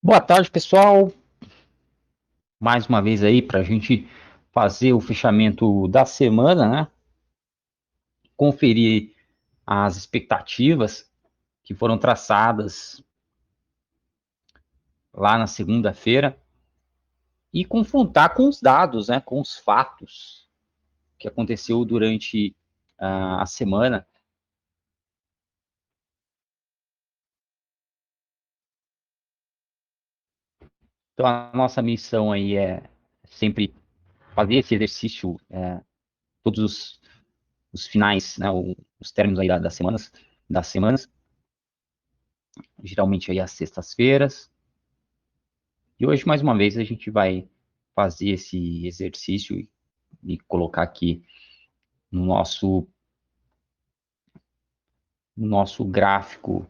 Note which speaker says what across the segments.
Speaker 1: Boa tarde, pessoal. Mais uma vez aí para a gente fazer o fechamento da semana, né? Conferir as expectativas que foram traçadas lá na segunda-feira e confrontar com os dados, né? Com os fatos que aconteceu durante a semana. Então, a nossa missão aí é sempre fazer esse exercício todos os finais, né? Os términos aí das semanas, geralmente aí às sextas-feiras. E hoje, mais uma vez, a gente vai fazer esse exercício e colocar aqui no nosso gráfico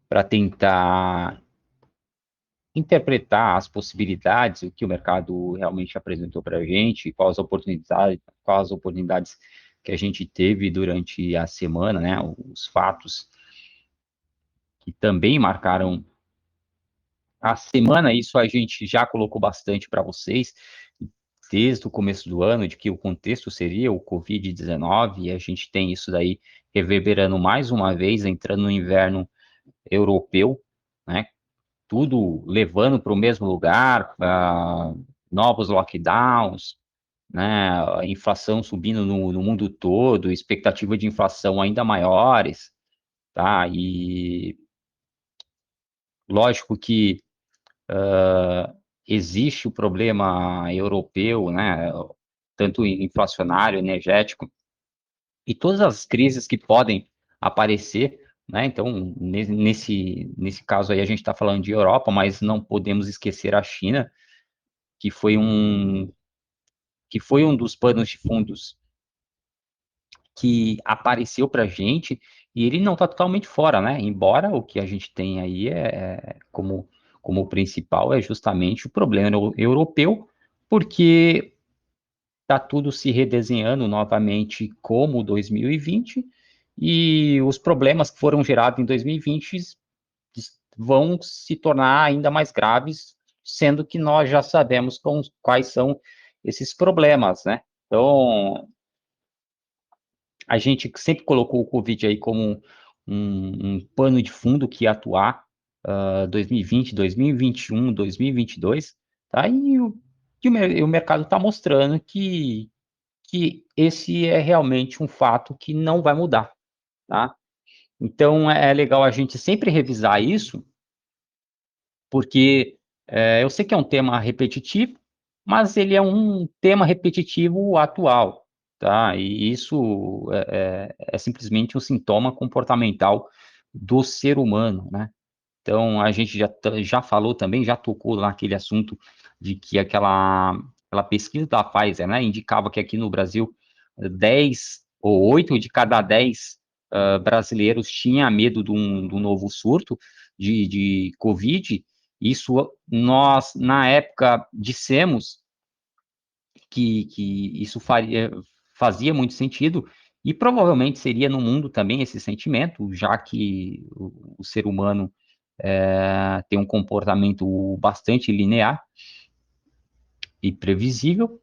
Speaker 1: para tentar interpretar as possibilidades, o que o mercado realmente apresentou para a gente, quais as oportunidades que a gente teve durante a semana, né? Os fatos que também marcaram a semana. Isso a gente já colocou bastante para vocês desde o começo do ano, de que o contexto seria o Covid-19, e a gente tem isso daí reverberando mais uma vez, entrando no inverno europeu, né? Tudo levando para o mesmo lugar, novos lockdowns, né? A inflação subindo no mundo todo, expectativa de inflação ainda maiores, tá? E lógico que existe o problema europeu, né? Tanto inflacionário, energético, e todas as crises que podem aparecer, né? Então, nesse caso aí, a gente está falando de Europa, mas não podemos esquecer a China, que foi um, que foi um dos panos de fundos que apareceu para a gente, e ele não está totalmente fora, né? Embora o que a gente tem aí como principal é justamente o problema europeu, porque está tudo se redesenhando novamente como 2020, e os problemas que foram gerados em 2020 vão se tornar ainda mais graves, sendo que nós já sabemos quais são esses problemas, né? Então, a gente sempre colocou o Covid aí como um pano de fundo que ia atuar 2020, 2021, 2022, tá? E o mercado está mostrando que esse é realmente um fato que não vai mudar, tá? Então, é legal a gente sempre revisar isso, porque eu sei que é um tema repetitivo, mas ele é um tema repetitivo atual, tá? E isso é simplesmente um sintoma comportamental do ser humano, né? Então, a gente já falou também, já tocou naquele assunto de que aquela pesquisa da Pfizer, né, indicava que aqui no Brasil 10 ou 8 de cada 10 brasileiros tinha medo de um novo surto de Covid. Isso nós, na época, dissemos que isso fazia muito sentido, e provavelmente seria no mundo também esse sentimento, já que o ser humano tem um comportamento bastante linear e previsível.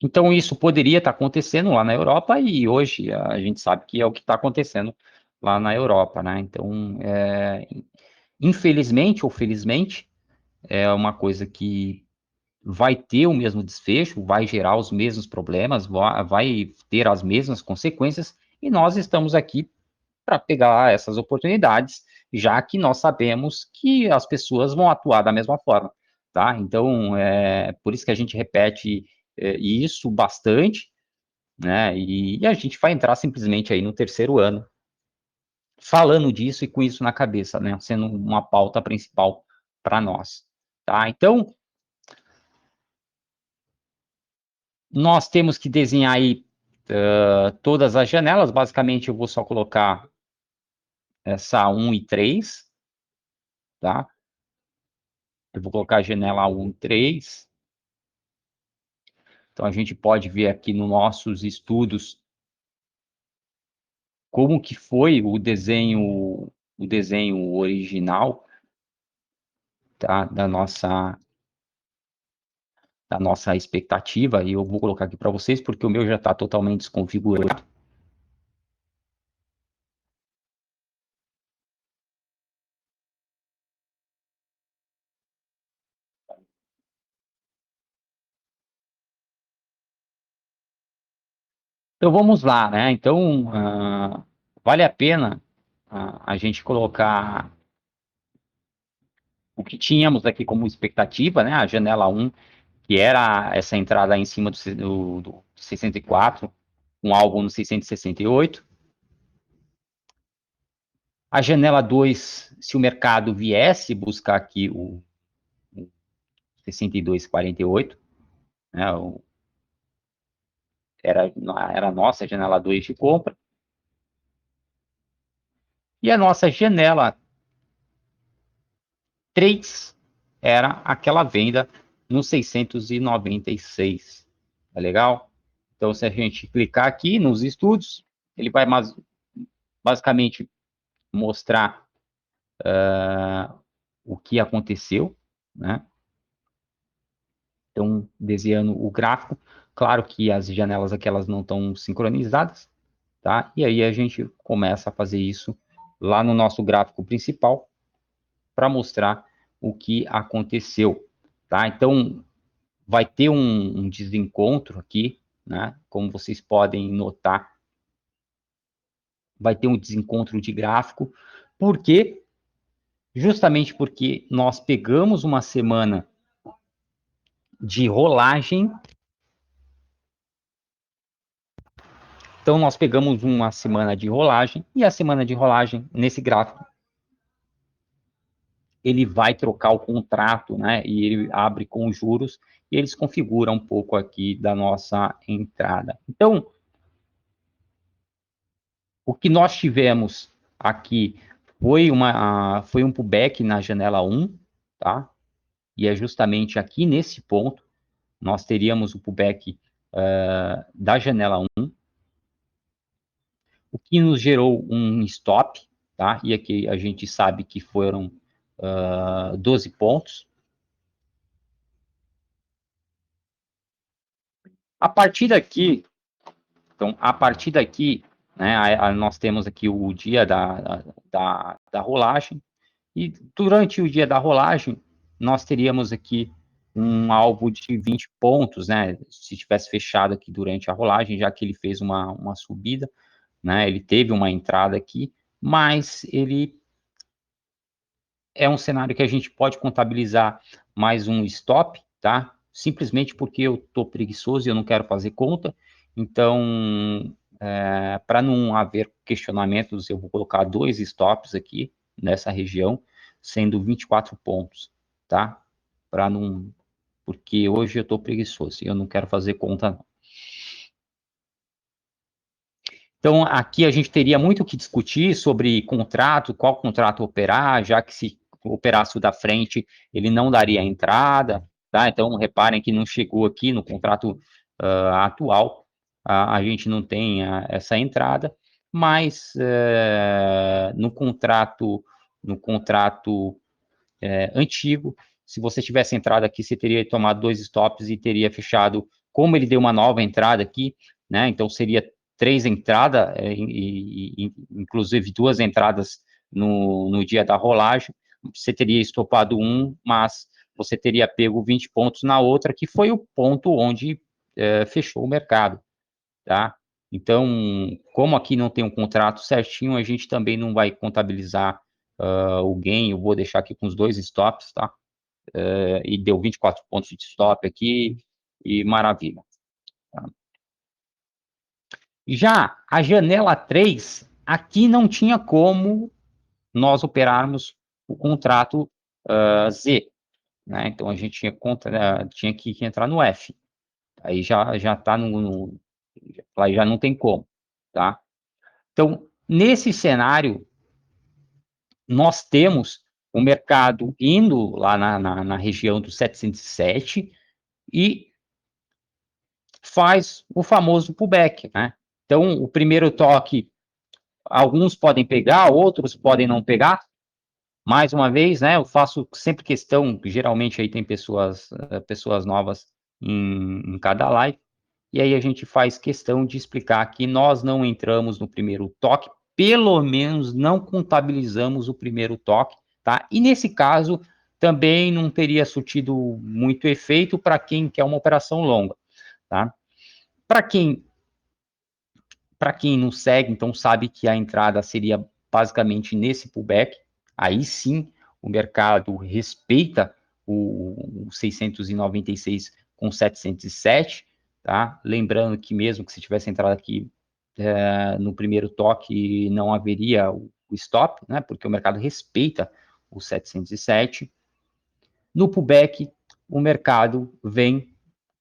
Speaker 1: Então, isso poderia estar acontecendo lá na Europa, e hoje a gente sabe que é o que está acontecendo lá na Europa, né? Então, infelizmente ou felizmente, é uma coisa que vai ter o mesmo desfecho, vai gerar os mesmos problemas, vai ter as mesmas consequências, e nós estamos aqui para pegar essas oportunidades, já que nós sabemos que as pessoas vão atuar da mesma forma, tá? Então, por isso que a gente repete isso bastante, né? E a gente vai entrar simplesmente aí no terceiro ano falando disso e com isso na cabeça, né? Sendo uma pauta principal para nós, tá? Então, nós temos que desenhar aí todas as janelas. Basicamente, eu vou só colocar essa 1 e 3, tá? Eu vou colocar a janela 1 e 3. Então, a gente pode ver aqui nos nossos estudos como que foi o desenho o desenho original, tá, da nossa expectativa, e eu vou colocar aqui para vocês, porque o meu já está totalmente desconfigurado. Então vamos lá, né? Então vale a pena a gente colocar o que tínhamos aqui como expectativa, né? A janela um, que era essa entrada aí em cima do 64, um alvo no 668. A janela 2, se o mercado viesse buscar aqui o 62,48, né? Era a nossa janela 2 de compra. E a nossa janela 3 era aquela venda no 696. Tá legal? Então, se a gente clicar aqui nos estudos, ele vai basicamente mostrar o que aconteceu, né? Então, desenhando o gráfico, claro que as janelas aqui elas não estão sincronizadas, tá? E aí a gente começa a fazer isso lá no nosso gráfico principal para mostrar o que aconteceu, tá? Então, vai ter um desencontro aqui, né? Como vocês podem notar, vai ter um desencontro de gráfico, porque justamente porque nós pegamos uma semana de rolagem. Então, nós pegamos uma semana de rolagem, e a semana de rolagem, nesse gráfico, ele vai trocar o contrato, né? E ele abre com juros, e eles configuram um pouco aqui da nossa entrada. Então, o que nós tivemos aqui foi um pullback na janela 1, tá? E é justamente aqui nesse ponto, nós teríamos o pullback da janela 1, o que nos gerou um stop, tá? E aqui a gente sabe que foram 12 pontos. A partir daqui, então, a partir daqui, né, nós temos aqui o dia da rolagem, e durante o dia da rolagem, nós teríamos aqui um alvo de 20 pontos, né, se tivesse fechado aqui durante a rolagem, já que ele fez uma subida, né, ele teve uma entrada aqui, mas ele é um cenário que a gente pode contabilizar mais um stop, tá? Simplesmente porque eu estou preguiçoso e eu não quero fazer conta. Então, para não haver questionamentos, eu vou colocar 2 stops aqui nessa região, sendo 24 pontos, tá? Para não, porque hoje eu estou preguiçoso e eu não quero fazer conta, não. Então, aqui a gente teria muito o que discutir sobre contrato, qual contrato operar, já que se operasse o da frente, ele não daria entrada, tá? Então, reparem que não chegou aqui no contrato atual, a gente não tem essa entrada, mas no contrato antigo, se você tivesse entrado aqui, você teria tomado 2 stops e teria fechado, como ele deu uma nova entrada aqui, né? Então seria 3 entradas, inclusive 2 entradas no dia da rolagem, você teria estopado um, mas você teria pego 20 pontos na outra, que foi o ponto onde fechou o mercado, tá? Então, como aqui não tem um contrato certinho, a gente também não vai contabilizar o gain, eu vou deixar aqui com os 2 stops, tá? E deu 24 pontos de stop aqui, e maravilha. Tá? Já a janela 3, aqui não tinha como nós operarmos o contrato Z, né? Então, a gente tinha que entrar no F. Aí já está aí já não tem como, tá? Então, nesse cenário, nós temos o mercado indo lá na região do 707 e faz o famoso pullback, né? Então, o primeiro toque alguns podem pegar, outros podem não pegar. Mais uma vez, né, eu faço sempre questão, geralmente aí tem pessoas novas em cada live, e aí a gente faz questão de explicar que nós não entramos no primeiro toque, pelo menos não contabilizamos o primeiro toque, tá? E nesse caso, também não teria surtido muito efeito para quem quer uma operação longa, tá? Para quem para quem não segue, então sabe que a entrada seria basicamente nesse pullback. Aí sim, o mercado respeita o 696 com 707, tá? Lembrando que mesmo que se tivesse entrado aqui no primeiro toque, não haveria o stop, né? Porque o mercado respeita o 707. No pullback, o mercado vem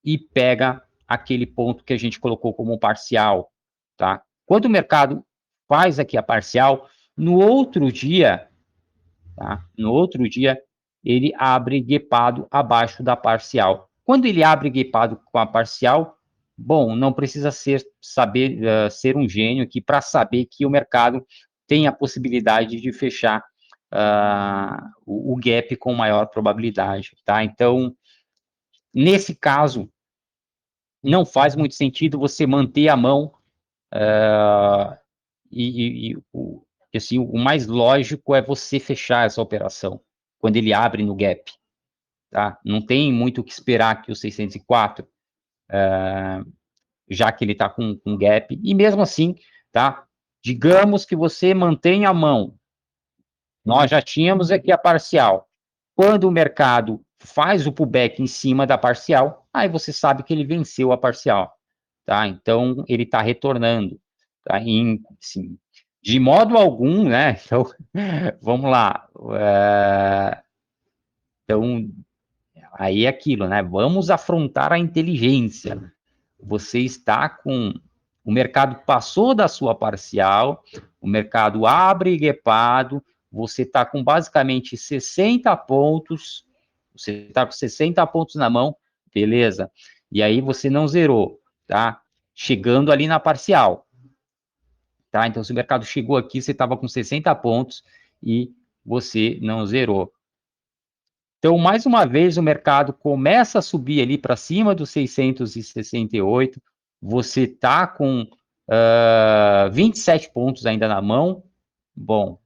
Speaker 1: e pega aquele ponto que a gente colocou como parcial, tá? Quando o mercado faz aqui a parcial, no outro dia, tá? No outro dia, ele abre guepado abaixo da parcial. Quando ele abre guepado com a parcial, bom, não precisa ser um gênio aqui para saber que o mercado tem a possibilidade de fechar o gap com maior probabilidade, tá? Então, nesse caso, não faz muito sentido você manter a mão assim, o mais lógico é você fechar essa operação quando ele abre no gap, tá? Não tem muito o que esperar que o 604, já que ele está com gap, e mesmo assim, tá? Digamos que você mantém a mão, nós já tínhamos aqui a parcial. Quando o mercado faz o pullback em cima da parcial, aí você sabe que ele venceu a parcial, tá? Então, ele está retornando, tá? Assim, de modo algum, né? Então, vamos lá. Então, aí é aquilo, né? Vamos afrontar a inteligência. Você está com... O mercado passou da sua parcial, o mercado abre guepado, você está com basicamente 60 pontos, você está com 60 pontos na mão, beleza. E aí você não zerou, tá? Chegando ali na parcial, tá? Então, se o mercado chegou aqui, você estava com 60 pontos e você não zerou. Então, mais uma vez, o mercado começa a subir ali para cima dos 668, você está com 27 pontos ainda na mão. Bom,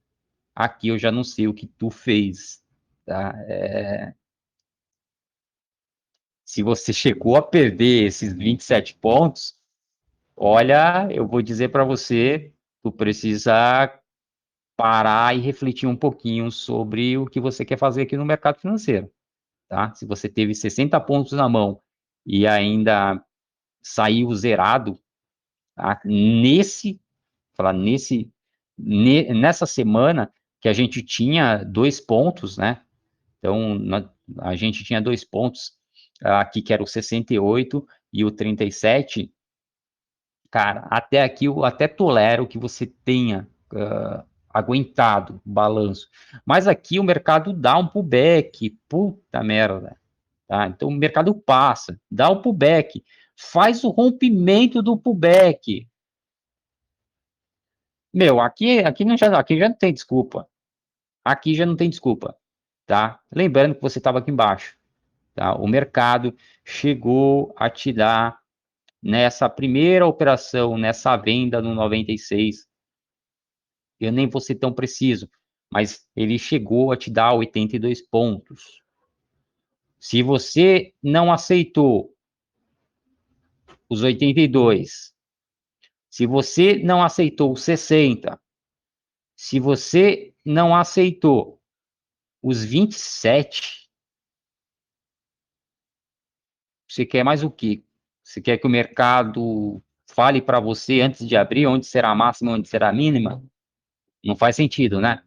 Speaker 1: aqui eu já não sei o que tu fez, tá? Se você chegou a perder esses 27 pontos, olha, eu vou dizer para você, tu precisa parar e refletir um pouquinho sobre o que você quer fazer aqui no mercado financeiro, tá? Se você teve 60 pontos na mão e ainda saiu zerado, tá? Nessa semana que a gente tinha 2 pontos, né? Então, a gente tinha 2 pontos aqui, que era o 68 e o 37. Cara, até aqui eu até tolero que você tenha aguentado o balanço. Mas aqui o mercado dá um pullback, puta merda. Tá? Então o mercado passa, dá um pullback, faz o rompimento do pullback. Meu, aqui já não tem desculpa. Aqui já não tem desculpa, tá? Lembrando que você estava aqui embaixo, tá? O mercado chegou a te dar nessa primeira operação, nessa venda no 96. Eu nem vou ser tão preciso, mas ele chegou a te dar 82 pontos. Se você não aceitou os 82, se você não aceitou os 60, se você não aceitou os 27, você quer mais o quê? Você quer que o mercado fale para você antes de abrir onde será a máxima, onde será a mínima? Não faz sentido, né?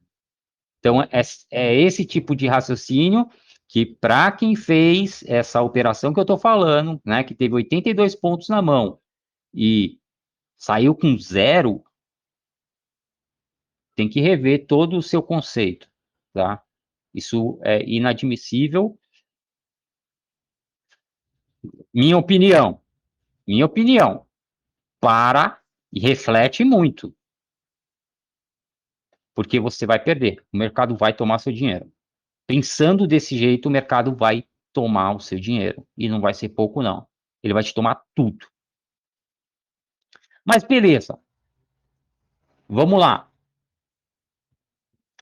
Speaker 1: Então, é esse tipo de raciocínio que, para quem fez essa operação que eu estou falando, né, que teve 82 pontos na mão e saiu com zero, tem que rever todo o seu conceito, tá? Isso é inadmissível. Minha opinião, minha opinião. Para e reflete muito. porque você vai perder. O mercado vai tomar seu dinheiro. Pensando desse jeito, o mercado vai tomar o seu dinheiro. E não vai ser pouco, não. Ele vai te tomar tudo. Mas beleza. Vamos lá.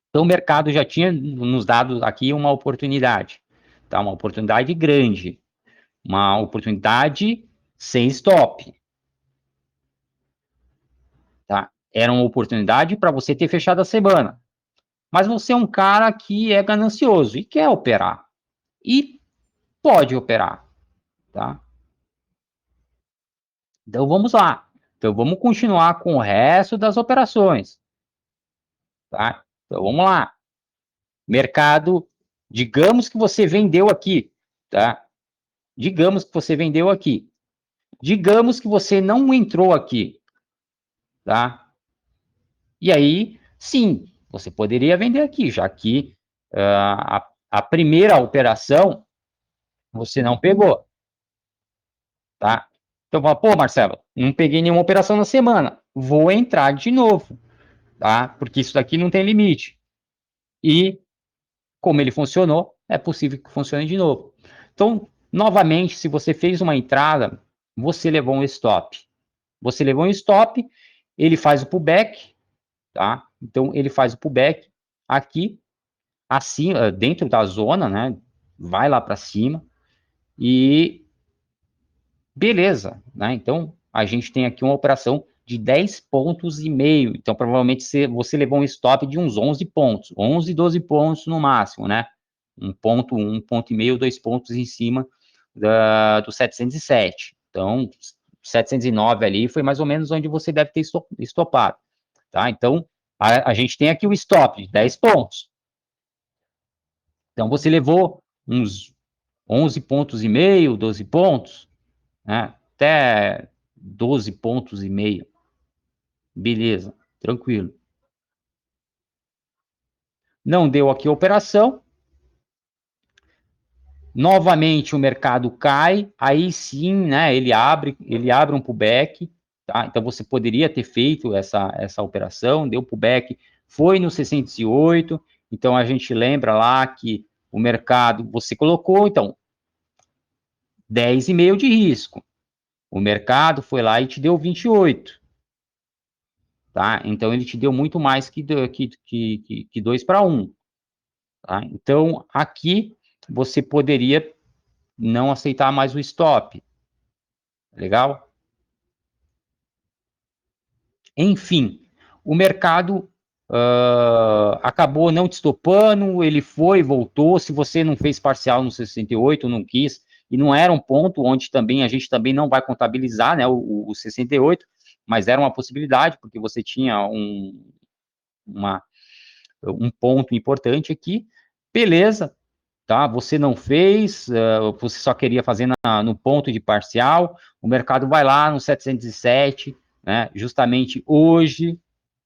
Speaker 1: Então, o mercado já tinha nos dado aqui uma oportunidade. Tá? Uma oportunidade grande. Uma oportunidade sem stop. Tá? Era uma oportunidade para você ter fechado a semana. Mas você é um cara que é ganancioso e quer operar. E pode operar. Tá? Então vamos lá. Então vamos continuar com o resto das operações. Tá? Então vamos lá. Mercado, digamos que você vendeu aqui. Tá? Digamos que você vendeu aqui. Digamos que você não entrou aqui. Tá? E aí, sim, você poderia vender aqui, já que a primeira operação você não pegou, tá? Então, fala, pô, Marcelo, não peguei nenhuma operação na semana, vou entrar de novo, tá? Porque isso daqui não tem limite. E, como ele funcionou, é possível que funcione de novo. Então, novamente, se você fez uma entrada, você levou um stop. Você levou um stop, ele faz o pullback, tá? Então, ele faz o pullback aqui, assim, dentro da zona, né? Vai lá para cima e beleza, né? Então, a gente tem aqui uma operação de 10 pontos e meio. Então, provavelmente você levou um stop de uns 11 pontos, 11, 12 pontos no máximo, né? Um ponto e meio, 2 pontos em cima do 707. Então, 709 ali foi mais ou menos onde você deve ter estopado, tá? Então, a gente tem aqui o stop de 10 pontos. Então, você levou uns 11 pontos e meio, 12 pontos, né? Até 12 pontos e meio. Beleza, tranquilo. Não deu aqui a operação. Novamente o mercado cai, aí sim, né, ele abre um pullback, tá? Então você poderia ter feito essa operação, deu pullback, foi no 68, então a gente lembra lá que o mercado, você colocou, então, 10,5 de risco. O mercado foi lá e te deu 28, tá? Então ele te deu muito mais que 2 para 1, tá? Então aqui você poderia não aceitar mais o stop, legal? Enfim, o mercado acabou não te estopando, ele foi, voltou. Se você não fez parcial no 68, não quis, e não era um ponto onde também a gente também não vai contabilizar, né, o 68, mas era uma possibilidade, porque você tinha um ponto importante aqui, beleza, tá? Você não fez, você só queria fazer no ponto de parcial, o mercado vai lá no 707, né? Justamente hoje,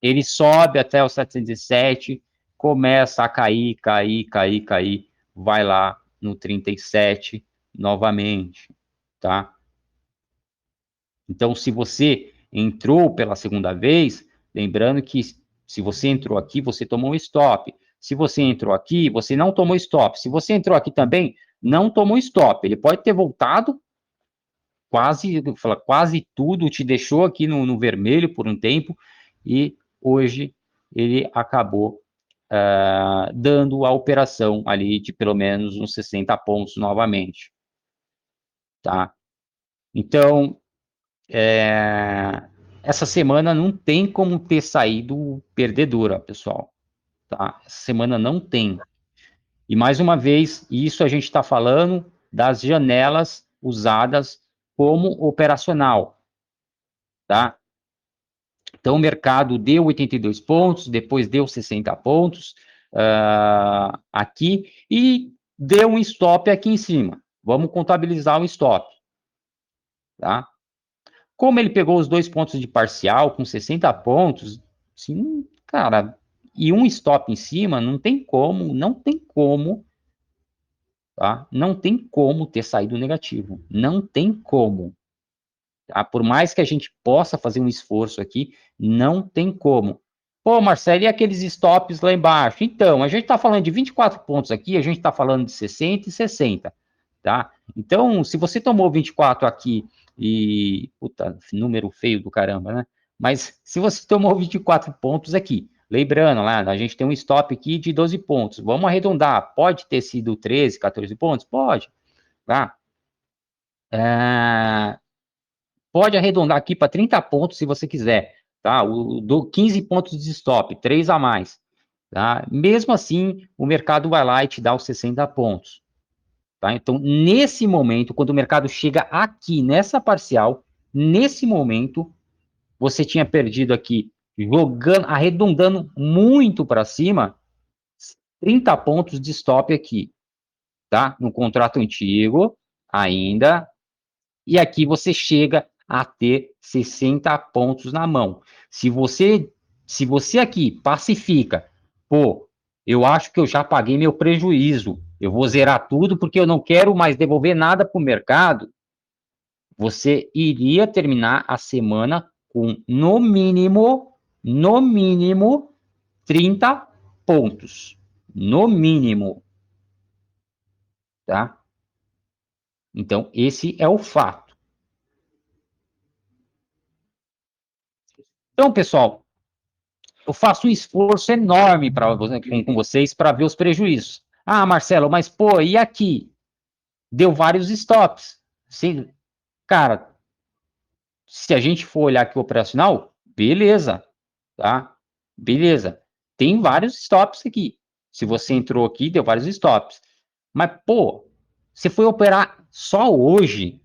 Speaker 1: ele sobe até o 707, começa a cair, cair, vai lá no 37 novamente, tá? Então, se você entrou pela segunda vez, lembrando que se você entrou aqui, você tomou um stop. Se você entrou aqui, você não tomou stop. Se você entrou aqui também, não tomou stop. Ele pode ter voltado quase tudo, te deixou aqui no vermelho por um tempo e hoje ele acabou dando a operação ali de pelo menos uns 60 pontos novamente, tá? Então, essa semana não tem como ter saído perdedora, pessoal, tá? Essa semana não tem. E mais uma vez, isso a gente está falando das janelas usadas como operacional, tá? Então, o mercado deu 82 pontos, depois deu 60 pontos aqui e deu um stop aqui em cima. Vamos contabilizar o stop, tá? Como ele pegou os 2 pontos de parcial com 60 pontos, assim, cara, e um stop em cima, não tem como, tá? Não tem como ter saído negativo. Não tem como. Tá? Por mais que a gente possa fazer um esforço aqui, não tem como. Pô, Marcelo, e aqueles stops lá embaixo? Então, a gente está falando de 24 pontos aqui, a gente está falando de 60 e 60, tá? Então, se você tomou 24 aqui e... Puta, número feio do caramba, né? Mas se você tomou 24 pontos aqui, lembrando lá, a gente tem um stop aqui de 12 pontos. Vamos arredondar. Pode ter sido 13, 14 pontos? Pode, tá? É, pode arredondar aqui para 30 pontos se você quiser, tá? Do 15 pontos de stop, 3 a mais, tá? Mesmo assim, o mercado vai lá e te dá os 60 pontos, tá? Então, nesse momento, quando o mercado chega aqui nessa parcial, nesse momento, você tinha perdido aqui, jogando, arredondando muito para cima, 30 pontos de stop aqui, tá? No contrato antigo, ainda, e aqui você chega a ter 60 pontos na mão. Se você aqui pacifica, pô, eu acho que eu já paguei meu prejuízo, eu vou zerar tudo porque eu não quero mais devolver nada para o mercado, você iria terminar a semana com, no mínimo, 30 pontos. No mínimo, tá? Então, esse é o fato. Então, pessoal, eu faço um esforço enorme com vocês para ver os prejuízos. Ah, Marcelo, mas pô, e aqui? Deu vários stops. Sim, cara, se a gente for olhar aqui o operacional, beleza, tá? Beleza. Tem vários stops aqui. Se você entrou aqui, deu vários stops. Mas, pô, você foi operar só hoje.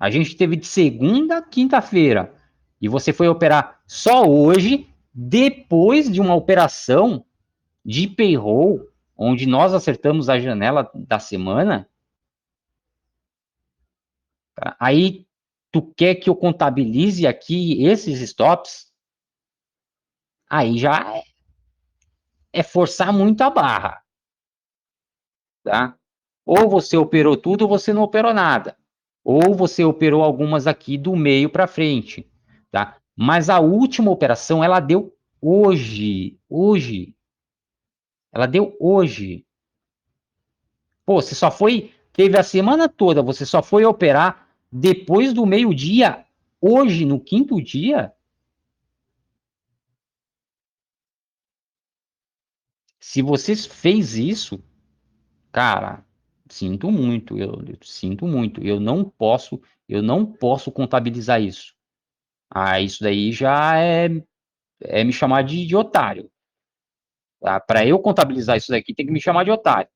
Speaker 1: A gente teve de segunda a quinta-feira. E você foi operar só hoje, depois de uma operação de payroll, onde nós acertamos a janela da semana, tá? Aí tu quer que eu contabilize aqui esses stops? Aí já é forçar muito a barra, tá? Ou você operou tudo ou você não operou nada. Ou você operou algumas aqui do meio para frente, tá? Mas a última operação ela deu hoje, hoje. Ela deu hoje. Pô, você só foi, teve a semana toda, você só foi operar depois do meio-dia, hoje, no quinto dia. Se você fez isso, cara, sinto muito, eu sinto muito. Eu não posso contabilizar isso. Ah, isso daí já é me chamar de otário. Tá? Para eu contabilizar isso daqui, tem que me chamar de otário.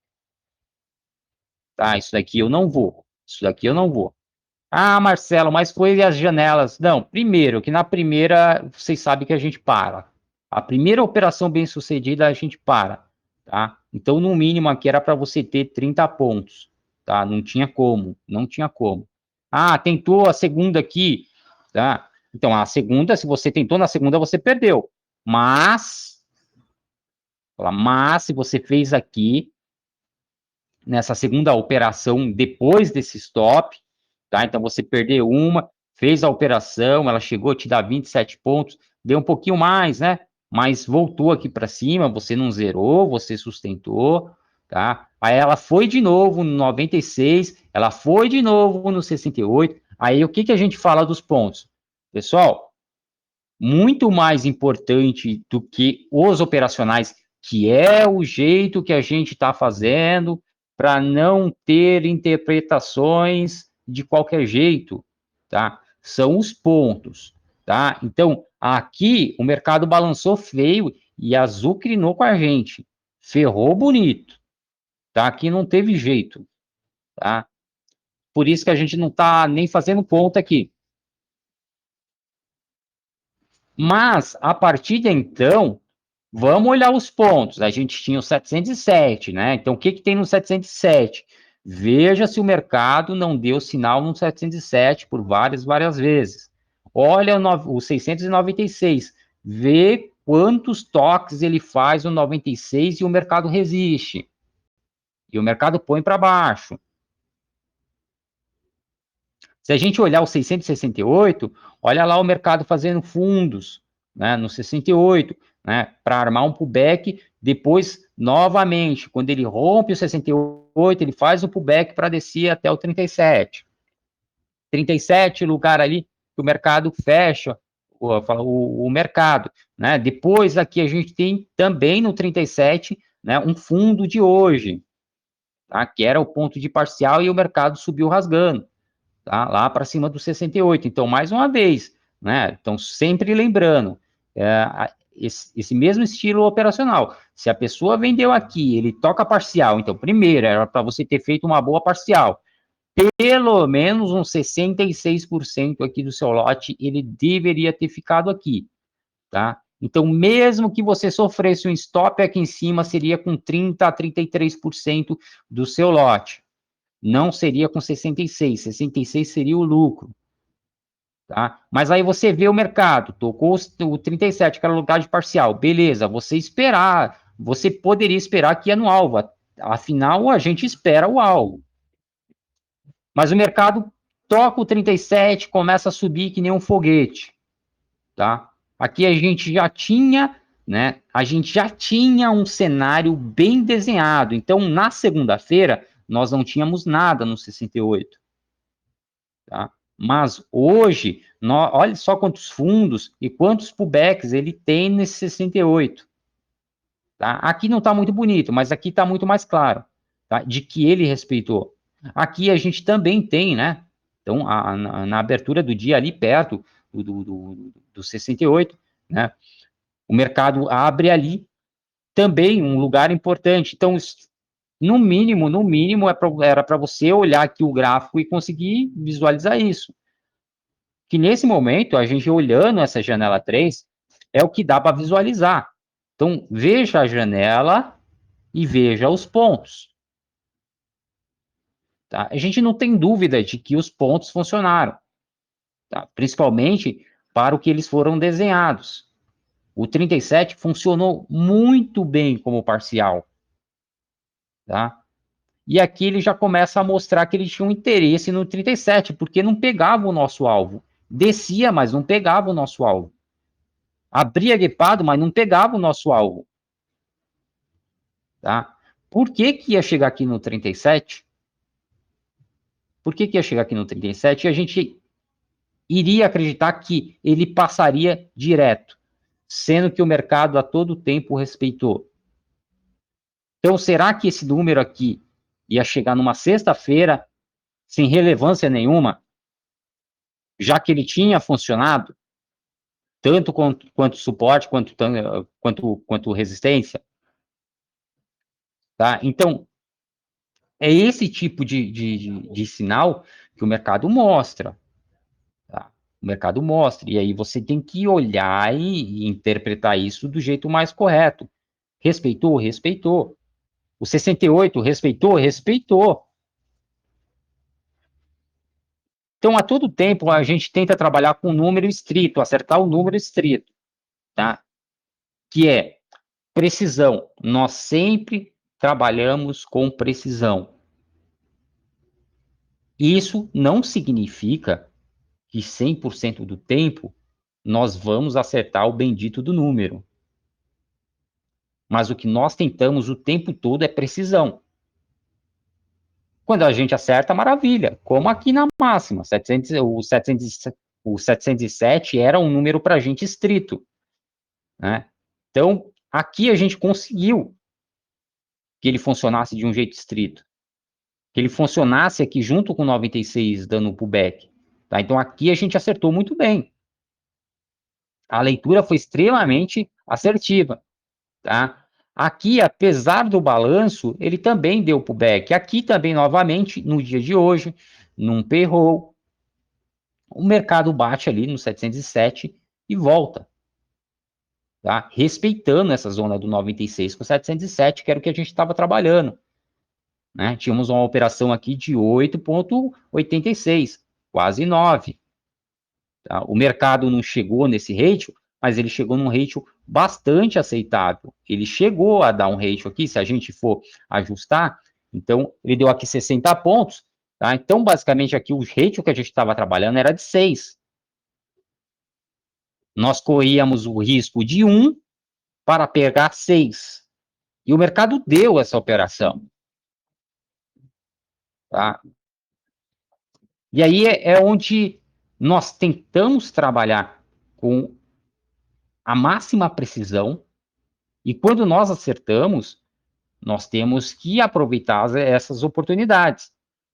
Speaker 1: Tá? Isso daqui eu não vou. Isso daqui eu não vou. Ah, Marcelo, mas foi as janelas. Não, primeiro, que na primeira, vocês sabem que a gente para. A primeira operação bem sucedida, a gente para, tá? Então, no mínimo, aqui era para você ter 30 pontos, tá? Não tinha como, não tinha como. Ah, tentou a segunda aqui, tá? Então, a segunda, se você tentou na segunda, você perdeu. Mas, se você fez aqui, nessa segunda operação depois desse stop, tá? Então você perdeu uma, fez a operação, ela chegou a te dar 27 pontos, deu um pouquinho mais, né? Mas voltou aqui para cima, você não zerou, você sustentou, tá? Aí ela foi de novo no 96, ela foi de novo no 68. Aí o que que a gente fala dos pontos? Pessoal, muito mais importante do que os operacionais, que é o jeito que a gente está fazendo para não ter interpretações de qualquer jeito, tá? São os pontos, tá? Então, aqui o mercado balançou feio e azucrinou com a gente, ferrou bonito, tá? Aqui não teve jeito, tá? Por isso que a gente não está nem fazendo conta aqui. Mas, a partir de então, vamos olhar os pontos. A gente tinha o 707, né? Então, o que que tem no 707? Veja se o mercado não deu sinal no 707 por várias vezes. Olha o 696. Vê quantos toques ele faz no 96 e o mercado resiste. E o mercado põe para baixo. Se a gente olhar o 668, olha lá o mercado fazendo fundos, né, no 68. né, para armar um pullback, depois, novamente, quando ele rompe o 68, ele faz o pullback para descer até o 37. 37, lugar ali que o mercado fecha o mercado, né? Depois aqui a gente tem também no 37, né, um fundo de hoje, tá? Que era o ponto de parcial e o mercado subiu rasgando, tá? Lá para cima do 68. Então, mais uma vez, né? Então, sempre lembrando, esse mesmo estilo operacional. Se a pessoa vendeu aqui, ele toca parcial, então, primeiro, era para você ter feito uma boa parcial. Pelo menos uns 66% aqui do seu lote, ele deveria ter ficado aqui, tá? Então, mesmo que você sofresse um stop aqui em cima, seria com 30% a 33% do seu lote. Não seria com 66%, 66% seria o lucro, tá? Mas aí você vê o mercado, tocou o 37%, que era lugar de parcial, beleza, você poderia esperar que ia no alvo, afinal, a gente espera o alvo. Mas o mercado toca o 37, começa a subir que nem um foguete, tá? Aqui a gente já tinha, né? A gente já tinha um cenário bem desenhado. Então, na segunda-feira, nós não tínhamos nada no 68, tá? Mas hoje, olha só quantos fundos e quantos pullbacks ele tem nesse 68. Tá? Aqui não está muito bonito, mas aqui está muito mais claro, tá? De que ele respeitou. Aqui a gente também tem, né? Então, na abertura do dia ali perto do 68, né? O mercado abre ali também um lugar importante. Então, no mínimo, era para você olhar aqui o gráfico e conseguir visualizar isso. Que nesse momento, a gente olhando essa janela 3, é o que dá para visualizar. Então, veja a janela e veja os pontos. Tá? A gente não tem dúvida de que os pontos funcionaram, tá? Principalmente para o que eles foram desenhados. O 37 funcionou muito bem como parcial, tá? E aqui ele já começa a mostrar que ele tinha um interesse no 37, porque não pegava o nosso alvo. Descia, mas não pegava o nosso alvo. Abria guepado, mas não pegava o nosso alvo. Tá? Por que que ia chegar aqui no 37? Por que que ia chegar aqui no 37? E a gente iria acreditar que ele passaria direto, sendo que o mercado a todo tempo respeitou. Então, será que esse número aqui ia chegar numa sexta-feira sem relevância nenhuma, já que ele tinha funcionado, tanto quanto suporte, quanto resistência? Tá? Então, é esse tipo de sinal que o mercado mostra. Tá? O mercado mostra. E aí você tem que olhar e interpretar isso do jeito mais correto. Respeitou? Respeitou. O 68 respeitou? Respeitou. Então, a todo tempo, a gente tenta trabalhar com um número estrito, acertar o número estrito, tá? Que é precisão. Nós sempre trabalhamos com precisão. Isso não significa que 100% do tempo nós vamos acertar o bendito do número. Mas o que nós tentamos o tempo todo é precisão. Quando a gente acerta, maravilha. Como aqui na máxima. 700, o 707 era um número para a gente estrito, né? Então, aqui a gente conseguiu que ele funcionasse de um jeito estrito. Que ele funcionasse aqui junto com o 96 dando o pullback. Tá? Então, aqui a gente acertou muito bem. A leitura foi extremamente assertiva. Tá? Aqui, apesar do balanço, ele também deu pullback. Aqui também, novamente, no dia de hoje, num payroll, o mercado bate ali no 707 e volta, tá? Respeitando essa zona do 96 com 707, que era o que a gente estava trabalhando, né? Tínhamos uma operação aqui de 8,86, quase 9. Tá? O mercado não chegou nesse ratio, mas ele chegou num ratio bastante aceitável. Ele chegou a dar um ratio aqui, se a gente for ajustar, então ele deu aqui 60 pontos, tá? Então, basicamente, aqui o ratio que a gente estava trabalhando era de 6. Nós corríamos o risco de 1 para pegar 6. E o mercado deu essa operação. Tá? E aí é onde nós tentamos trabalhar com a máxima precisão, e quando nós acertamos, nós temos que aproveitar essas oportunidades.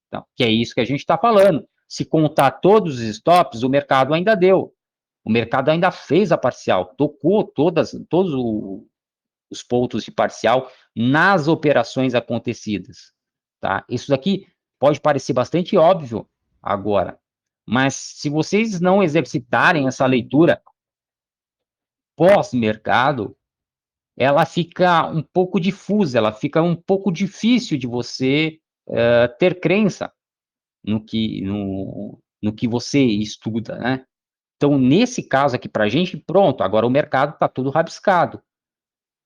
Speaker 1: Então, que é isso que a gente está falando. Se contar todos os stops, o mercado ainda deu. O mercado ainda fez a parcial, tocou todos os pontos de parcial nas operações acontecidas. Tá? Isso daqui pode parecer bastante óbvio agora, mas se vocês não exercitarem essa leitura pós-mercado, ela fica um pouco difusa, ela fica um pouco difícil de você ter crença no que você estuda, né? Então, nesse caso aqui, para a gente, pronto, agora o mercado está tudo rabiscado.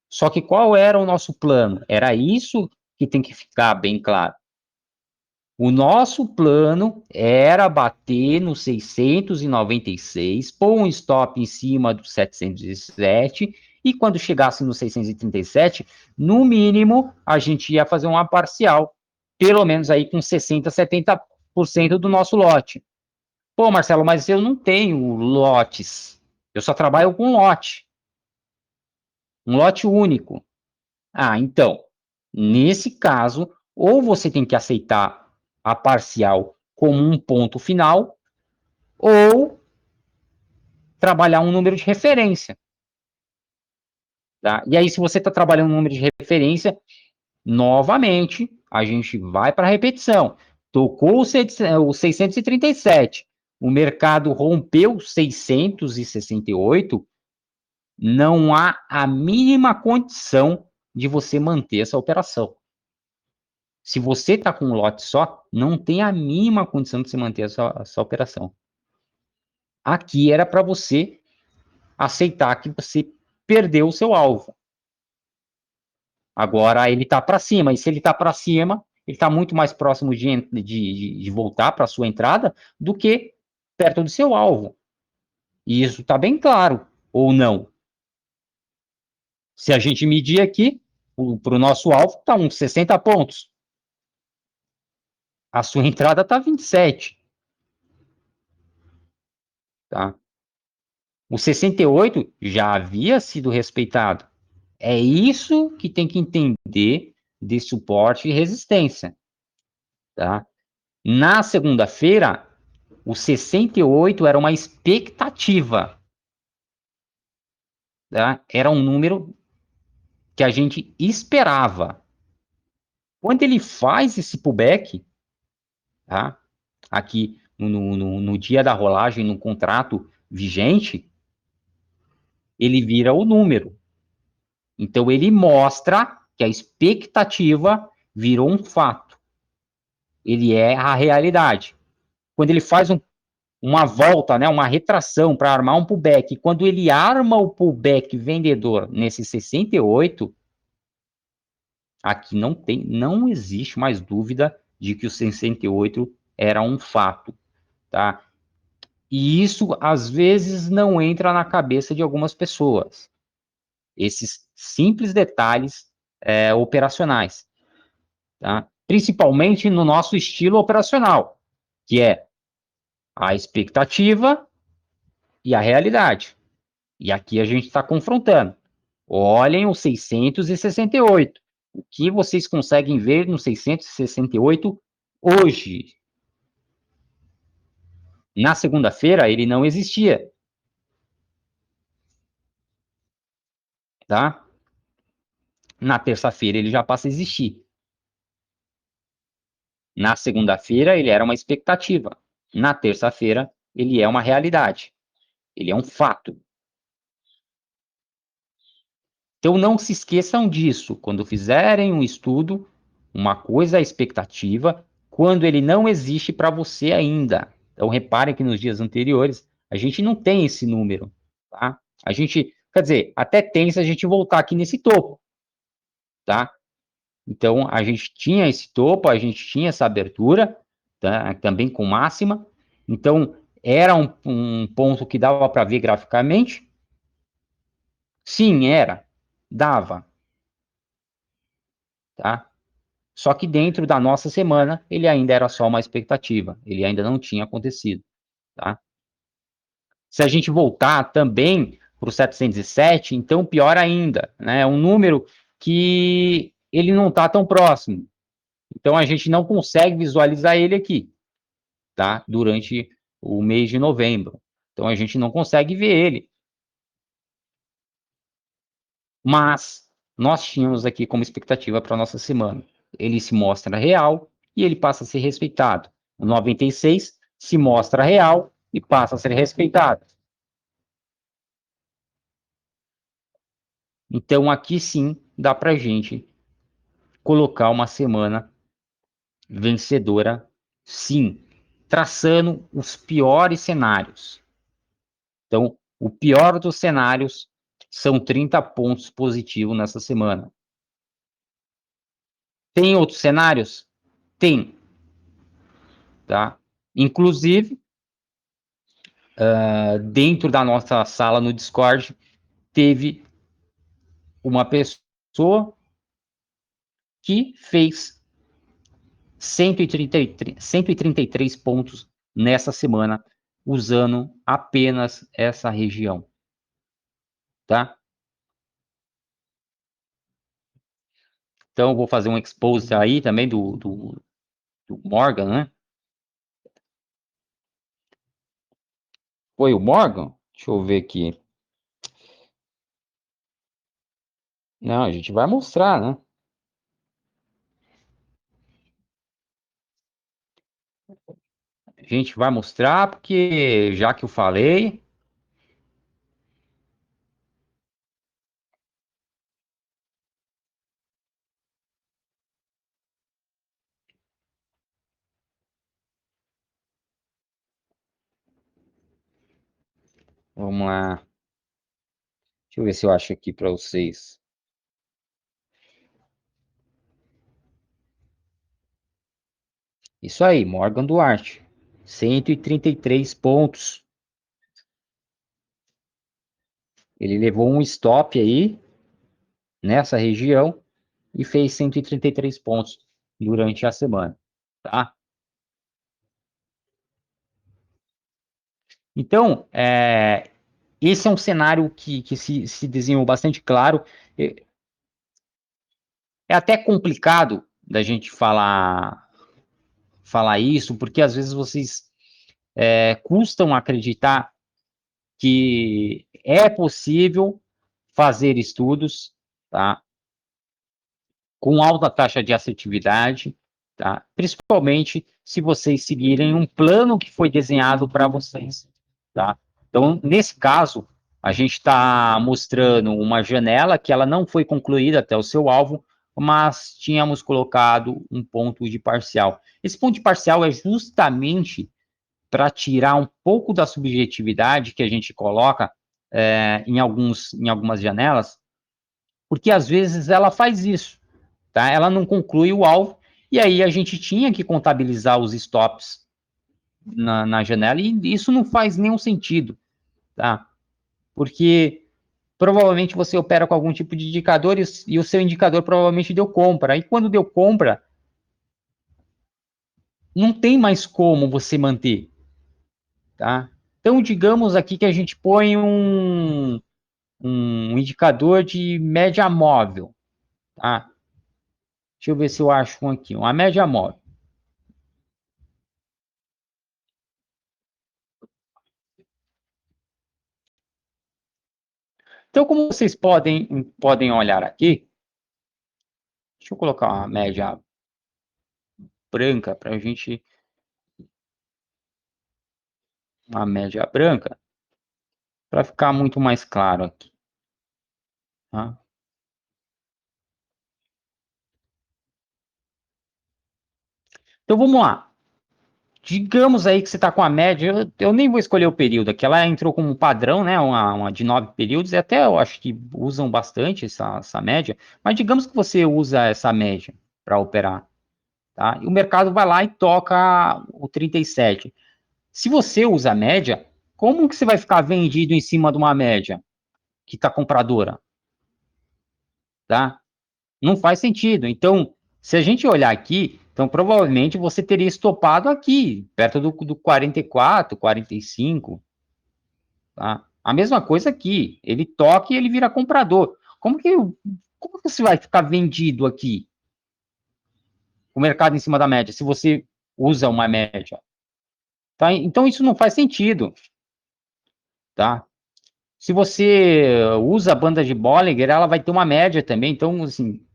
Speaker 1: Só que qual era o nosso plano? Era isso que tem que ficar bem claro. O nosso plano era bater no 696, pôr um stop em cima do 707, e quando chegasse no 637, no mínimo, a gente ia fazer uma parcial, pelo menos aí com 60, 70% do nosso lote. Pô, Marcelo, mas eu não tenho lotes. Eu só trabalho com lote. Um lote único. Ah, então, nesse caso, ou você tem que aceitar a parcial como um ponto final, ou trabalhar um número de referência. Tá? E aí, se você está trabalhando um número de referência, novamente, a gente vai para a repetição. Tocou o 637, o mercado rompeu 668, não há a mínima condição de você manter essa operação. Se você está com um lote só, não tem a mínima condição de você manter essa operação. Aqui era para você aceitar que você perdeu o seu alvo. Agora ele está para cima, e se ele está para cima, ele está muito mais próximo de voltar para a sua entrada do que perto do seu alvo. E isso está bem claro, ou não. Se a gente medir aqui, para o nosso alvo está uns 60 pontos. A sua entrada está 27. Tá? O 68 já havia sido respeitado. É isso que tem que entender de suporte e resistência. Tá? Na segunda-feira, o 68 era uma expectativa. Tá? Era um número que a gente esperava. Quando ele faz esse pullback, tá? Aqui no dia da rolagem, no contrato vigente, ele vira o número. Então, ele mostra que a expectativa virou um fato. Ele é a realidade. Quando ele faz uma volta, né, uma retração para armar um pullback, quando ele arma o pullback vendedor nesse 68, aqui não existe mais dúvida de que o 68 era um fato, tá? E isso, às vezes, não entra na cabeça de algumas pessoas. Esses simples detalhes operacionais, tá? Principalmente no nosso estilo operacional, que é a expectativa e a realidade. E aqui a gente está confrontando. Olhem o 668. O que vocês conseguem ver no 668 hoje? Na segunda-feira, ele não existia. Tá? Na terça-feira, ele já passa a existir. Na segunda-feira, ele era uma expectativa. Na terça-feira, ele é uma realidade. Ele é um fato. Então, não se esqueçam disso. Quando fizerem um estudo, uma coisa é a expectativa, quando ele não existe para você ainda. Então, reparem que nos dias anteriores, a gente não tem esse número. Tá? A gente, quer dizer, até tem se a gente voltar aqui nesse topo. Tá? Então, a gente tinha esse topo, a gente tinha essa abertura, tá? Também com máxima. Então, era um ponto que dava para ver graficamente? Sim, era. Dava, tá? Só que dentro da nossa semana, ele ainda era só uma expectativa, ele ainda não tinha acontecido, tá? Se a gente voltar também para o 707, então pior ainda, né? É um número que ele não está tão próximo. Então a gente não consegue visualizar ele aqui, tá? Durante o mês de novembro. Então a gente não consegue ver ele. Mas nós tínhamos aqui como expectativa para a nossa semana. Ele se mostra real e ele passa a ser respeitado. O 96 se mostra real e passa a ser respeitado. Então aqui sim dá para a gente colocar uma semana vencedora, sim, traçando os piores cenários. Então, o pior dos cenários são 30 pontos positivos nessa semana. Tem outros cenários? Tem, tá? Inclusive, dentro da nossa sala no Discord, teve uma pessoa que fez 133 pontos nessa semana, usando apenas essa região, tá? Então, eu vou fazer um expose aí também do Morgan, né? Foi o Morgan? Deixa eu ver aqui. Não, a gente vai mostrar, né? A gente vai mostrar porque, já que eu falei, vamos lá. Deixa eu ver se eu acho aqui para vocês. Isso aí, Morgan Duarte. 133 pontos. Ele levou um stop aí nessa região e fez 133 pontos durante a semana, tá? Então, esse é um cenário que se desenhou bastante claro. É até complicado da gente falar isso, porque às vezes vocês custam acreditar que é possível fazer estudos, tá? Com alta taxa de assertividade, tá? Principalmente se vocês seguirem um plano que foi desenhado para vocês, tá? Então, nesse caso, a gente está mostrando uma janela que ela não foi concluída até o seu alvo, mas tínhamos colocado um ponto de parcial. Esse ponto de parcial é justamente para tirar um pouco da subjetividade que a gente coloca em algumas janelas, porque às vezes ela faz isso, tá? Ela não conclui o alvo, e aí a gente tinha que contabilizar os stops na janela, e isso não faz nenhum sentido, tá? Porque provavelmente você opera com algum tipo de indicador e o seu indicador provavelmente deu compra. Aí quando deu compra, não tem mais como você manter, tá? Então, digamos aqui que a gente põe um indicador de média móvel, tá? Deixa eu ver se eu acho um aqui, uma média móvel. Então, como vocês podem olhar aqui, deixa eu colocar uma média branca para a gente, uma média branca, para ficar muito mais claro aqui, tá? Então, vamos lá. Digamos aí que você está com a média, eu nem vou escolher o período aqui, ela entrou como um padrão, né, uma de 9 períodos, e até eu acho que usam bastante essa média, mas digamos que você usa essa média para operar, tá? E o mercado vai lá e toca o 37. Se você usa a média, como que você vai ficar vendido em cima de uma média que está compradora? tá? Não faz sentido. Então, se a gente olhar aqui, então provavelmente você teria estopado aqui, perto do 44, 45, tá? A mesma coisa aqui, ele toca e ele vira comprador. Como que você vai ficar vendido aqui, o mercado em cima da média, se você usa uma média? Tá? Então isso não faz sentido, tá? Se você usa a banda de Bollinger, ela vai ter uma média também, então, assim,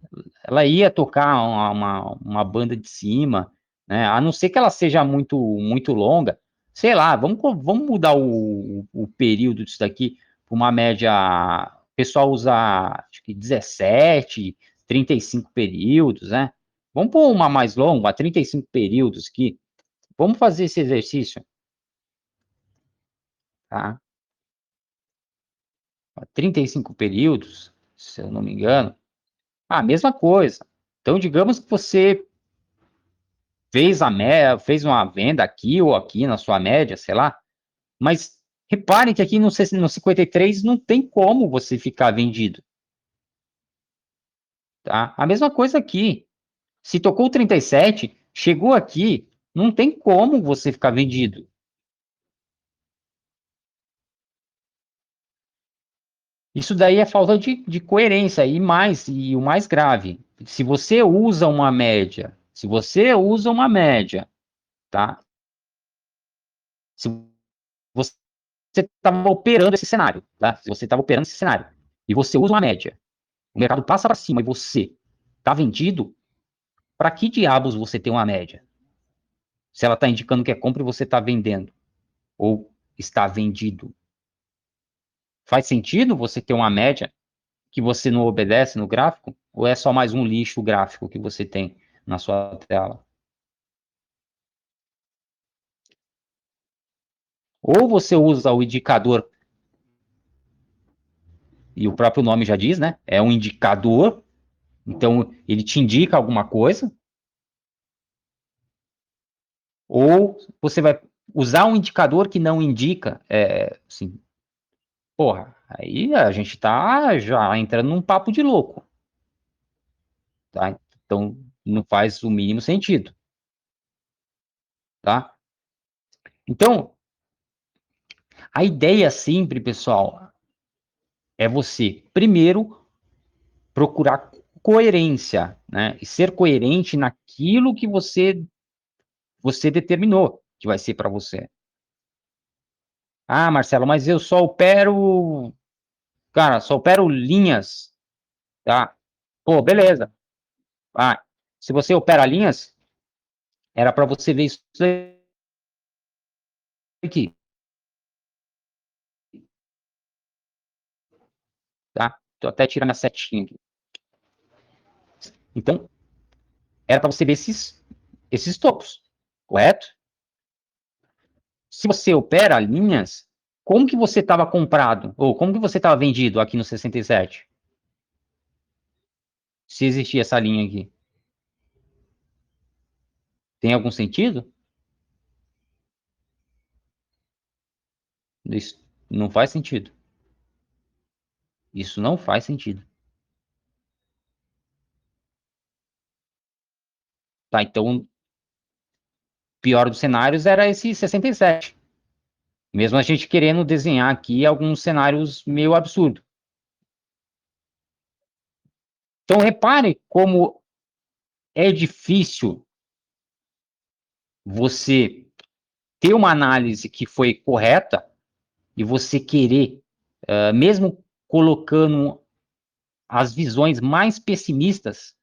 Speaker 1: ela ia tocar uma banda de cima, né? A não ser que ela seja muito longa, sei lá, vamos mudar o período disso daqui para uma média. O pessoal usa acho que 17, 35 períodos, né? Vamos pôr uma mais longa, 35 períodos aqui. Vamos fazer esse exercício, tá? 35 períodos, se eu não me engano. Ah, mesma coisa. Então, digamos que você fez uma venda aqui ou aqui na sua média, sei lá, mas repare que aqui no 53 não tem como você ficar vendido, tá? A mesma coisa aqui. Se tocou 37, chegou aqui, não tem como você ficar vendido. Isso daí é falta de coerência e o mais grave, se você usa uma média, tá? Se você estava operando esse cenário, tá? Se você estava operando esse cenário e você usa uma média, o mercado passa para cima e você está vendido, para que diabos você tem uma média? Se ela está indicando que é compra e você está vendendo ou está vendido. Faz sentido você ter uma média que você não obedece no gráfico? Ou é só mais um lixo gráfico que você tem na sua tela? Ou você usa o indicador, e o próprio nome já diz, né? É um indicador, então ele te indica alguma coisa, ou você vai usar um indicador que não indica, assim, porra, aí a gente tá já entrando num papo de louco, tá? Então não faz o mínimo sentido, tá? Então, a ideia sempre, pessoal, é você, primeiro, procurar coerência, né? E ser coerente naquilo que você determinou que vai ser para você. Ah, Marcelo, mas eu só opero, cara, só opero linhas, tá? Pô, beleza. Ah, se você opera linhas, era para você ver isso aqui, tá? Tô até tirando a setinha aqui. Então, era para você ver esses topos, correto? Se você opera linhas, como que você estava comprado? Ou como que você estava vendido aqui no 67? Se existia essa linha aqui. Tem algum sentido? Isso não faz sentido. Isso não faz sentido. Tá, então, pior dos cenários era esse 67. Mesmo a gente querendo desenhar aqui alguns cenários meio absurdos. Então, repare como é difícil você ter uma análise que foi correta e você querer, mesmo colocando as visões mais pessimistas,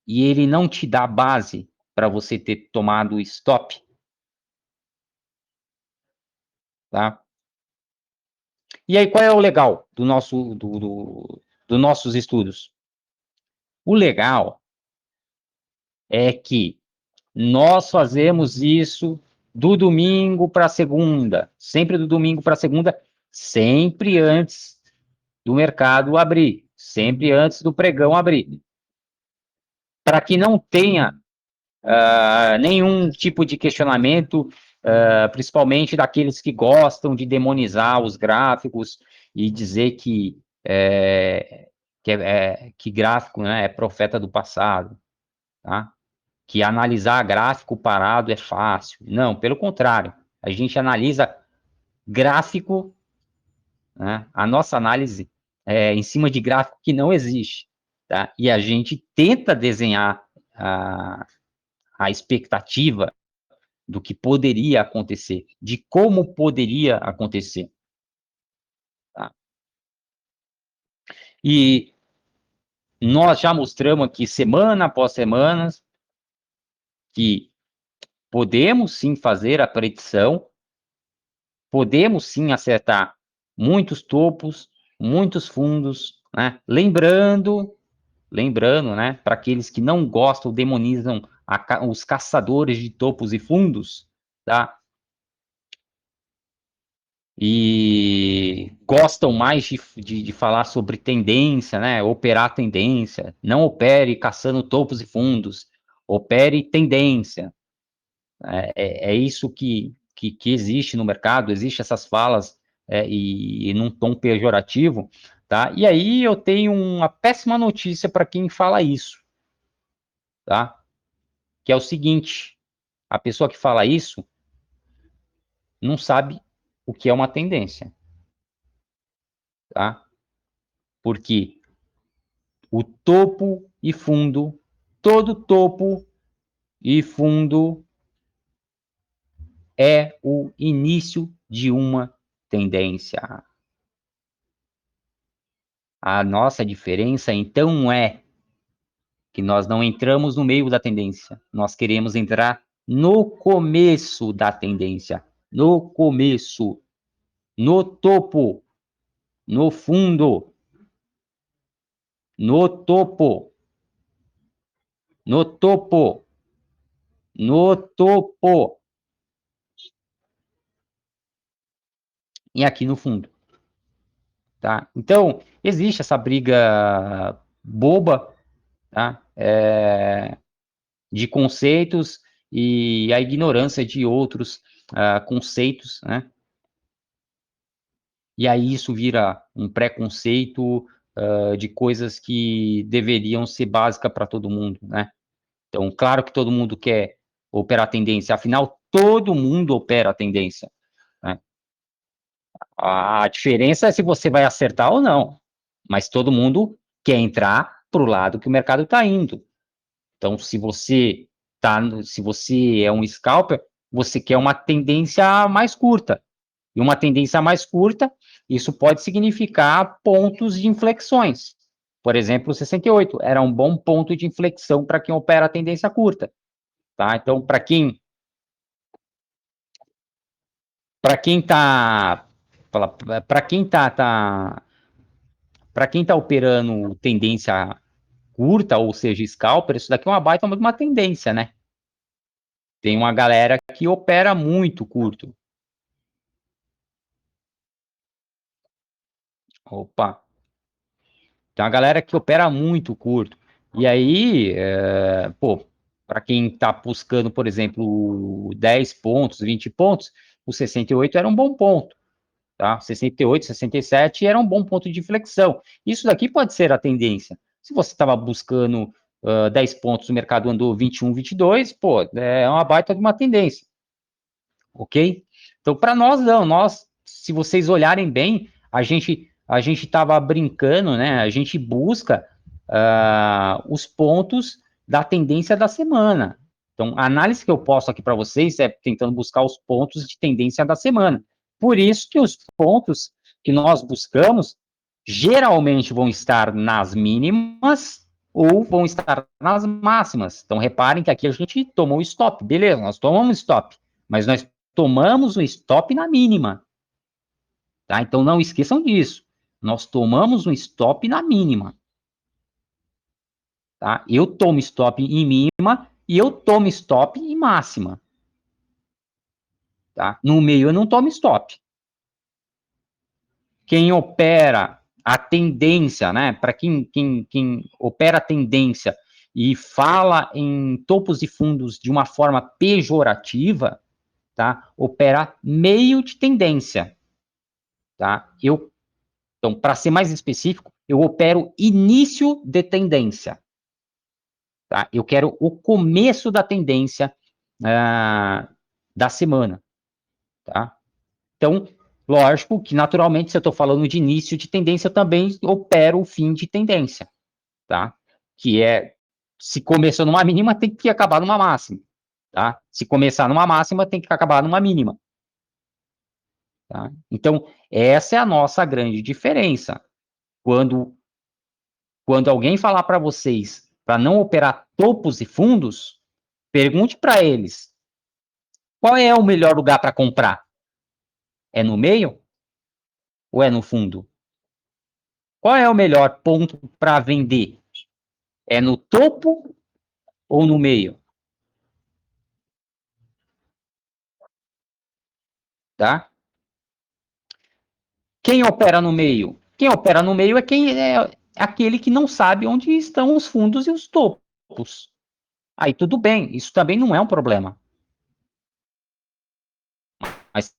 Speaker 1: e ele não te dá base para você ter tomado stop, tá? E aí, qual é o legal dos nossos estudos? O legal é que nós fazemos isso do domingo para segunda, sempre do domingo para segunda, sempre antes do mercado abrir, sempre antes do pregão abrir, para que não tenha nenhum tipo de questionamento, principalmente daqueles que gostam de demonizar os gráficos e dizer que que gráfico, né, é profeta do passado, tá? Que analisar gráfico parado é fácil. Não, pelo contrário, a gente analisa gráfico, né? A nossa análise é em cima de gráfico que não existe, tá? E a gente tenta desenhar a expectativa do que poderia acontecer, de como poderia acontecer, tá? E nós já mostramos aqui, semana após semana, que podemos sim fazer a predição, podemos sim acertar muitos topos, muitos fundos, né? Lembrando, né, para aqueles que não gostam, demonizam os caçadores de topos e fundos, tá? E gostam mais de falar sobre tendência, né? Operar tendência. Não opere caçando topos e fundos, opere tendência. É isso que existe no mercado, existe essas falas e num tom pejorativo, tá? E aí eu tenho uma péssima notícia para quem fala isso, tá? Que é o seguinte: a pessoa que fala isso não sabe o que é uma tendência, tá? Porque o topo e fundo, todo topo e fundo é o início de uma tendência. A nossa diferença, então, é que nós não entramos no meio da tendência, nós queremos entrar no começo da tendência, no começo, no topo, no fundo, no topo, no topo, no topo, e aqui no fundo, tá? Então, existe essa briga boba, tá? De conceitos e a ignorância de outros conceitos, né? E aí isso vira um preconceito de coisas que deveriam ser básicas para todo mundo, né? Então, claro que todo mundo quer operar tendência, afinal, todo mundo opera a tendência, né? A diferença é se você vai acertar ou não, mas todo mundo quer entrar para o lado que o mercado está indo. Então, se você é um scalper, você quer uma tendência mais curta. E uma tendência mais curta, isso pode significar pontos de inflexões. Por exemplo, o 68 era um bom ponto de inflexão para quem opera a tendência curta, tá? Então, para quem tá operando tendência curta, ou seja, scalper, isso daqui é uma baita de uma tendência, né? Tem uma galera que opera muito curto. Opa, tem uma galera que opera muito curto. E aí, pô, para quem está buscando, por exemplo, 10 pontos, 20 pontos, o 68 era um bom ponto, tá? 68, 67 era um bom ponto de inflexão. Isso daqui pode ser a tendência. Se você estava buscando 10 pontos, o mercado andou 21, 22, pô, é uma baita de uma tendência, ok? Então, para nós, não. Nós, se vocês olharem bem, a gente estava brincando, né? A gente busca os pontos da tendência da semana. Então, a análise que eu posto aqui para vocês é tentando buscar os pontos de tendência da semana. Por isso que os pontos que nós buscamos geralmente vão estar nas mínimas ou vão estar nas máximas. Então, reparem que aqui a gente tomou stop. Beleza, nós tomamos stop, mas nós tomamos o stop na mínima. Tá? Então, não esqueçam disso. Nós tomamos um stop na mínima. Tá? Eu tomo stop em mínima e eu tomo stop em máxima. Tá? No meio eu não tomo stop. Quem opera a tendência, né? Para quem opera a tendência e fala em topos e fundos de uma forma pejorativa, tá? Opera meio de tendência, tá? Então, para ser mais específico, Eu opero início de tendência. Tá? Eu quero o começo da tendência da semana. Tá? Então, lógico que, naturalmente, se eu estou falando de início de tendência, eu também opero o fim de tendência. Tá? Que é, se começou numa mínima, tem que acabar numa máxima. Tá? Se começar numa máxima, tem que acabar numa mínima. Tá? Então, essa é a nossa grande diferença. Quando alguém falar para vocês para não operar topos e fundos, pergunte para eles qual é o melhor lugar para comprar. É no meio ou é no fundo? Qual é o melhor ponto para vender? É no topo ou no meio? Tá? Quem opera no meio? Quem opera no meio é quem é aquele que não sabe onde estão os fundos e os topos. Aí tudo bem, isso também não é um problema. Mas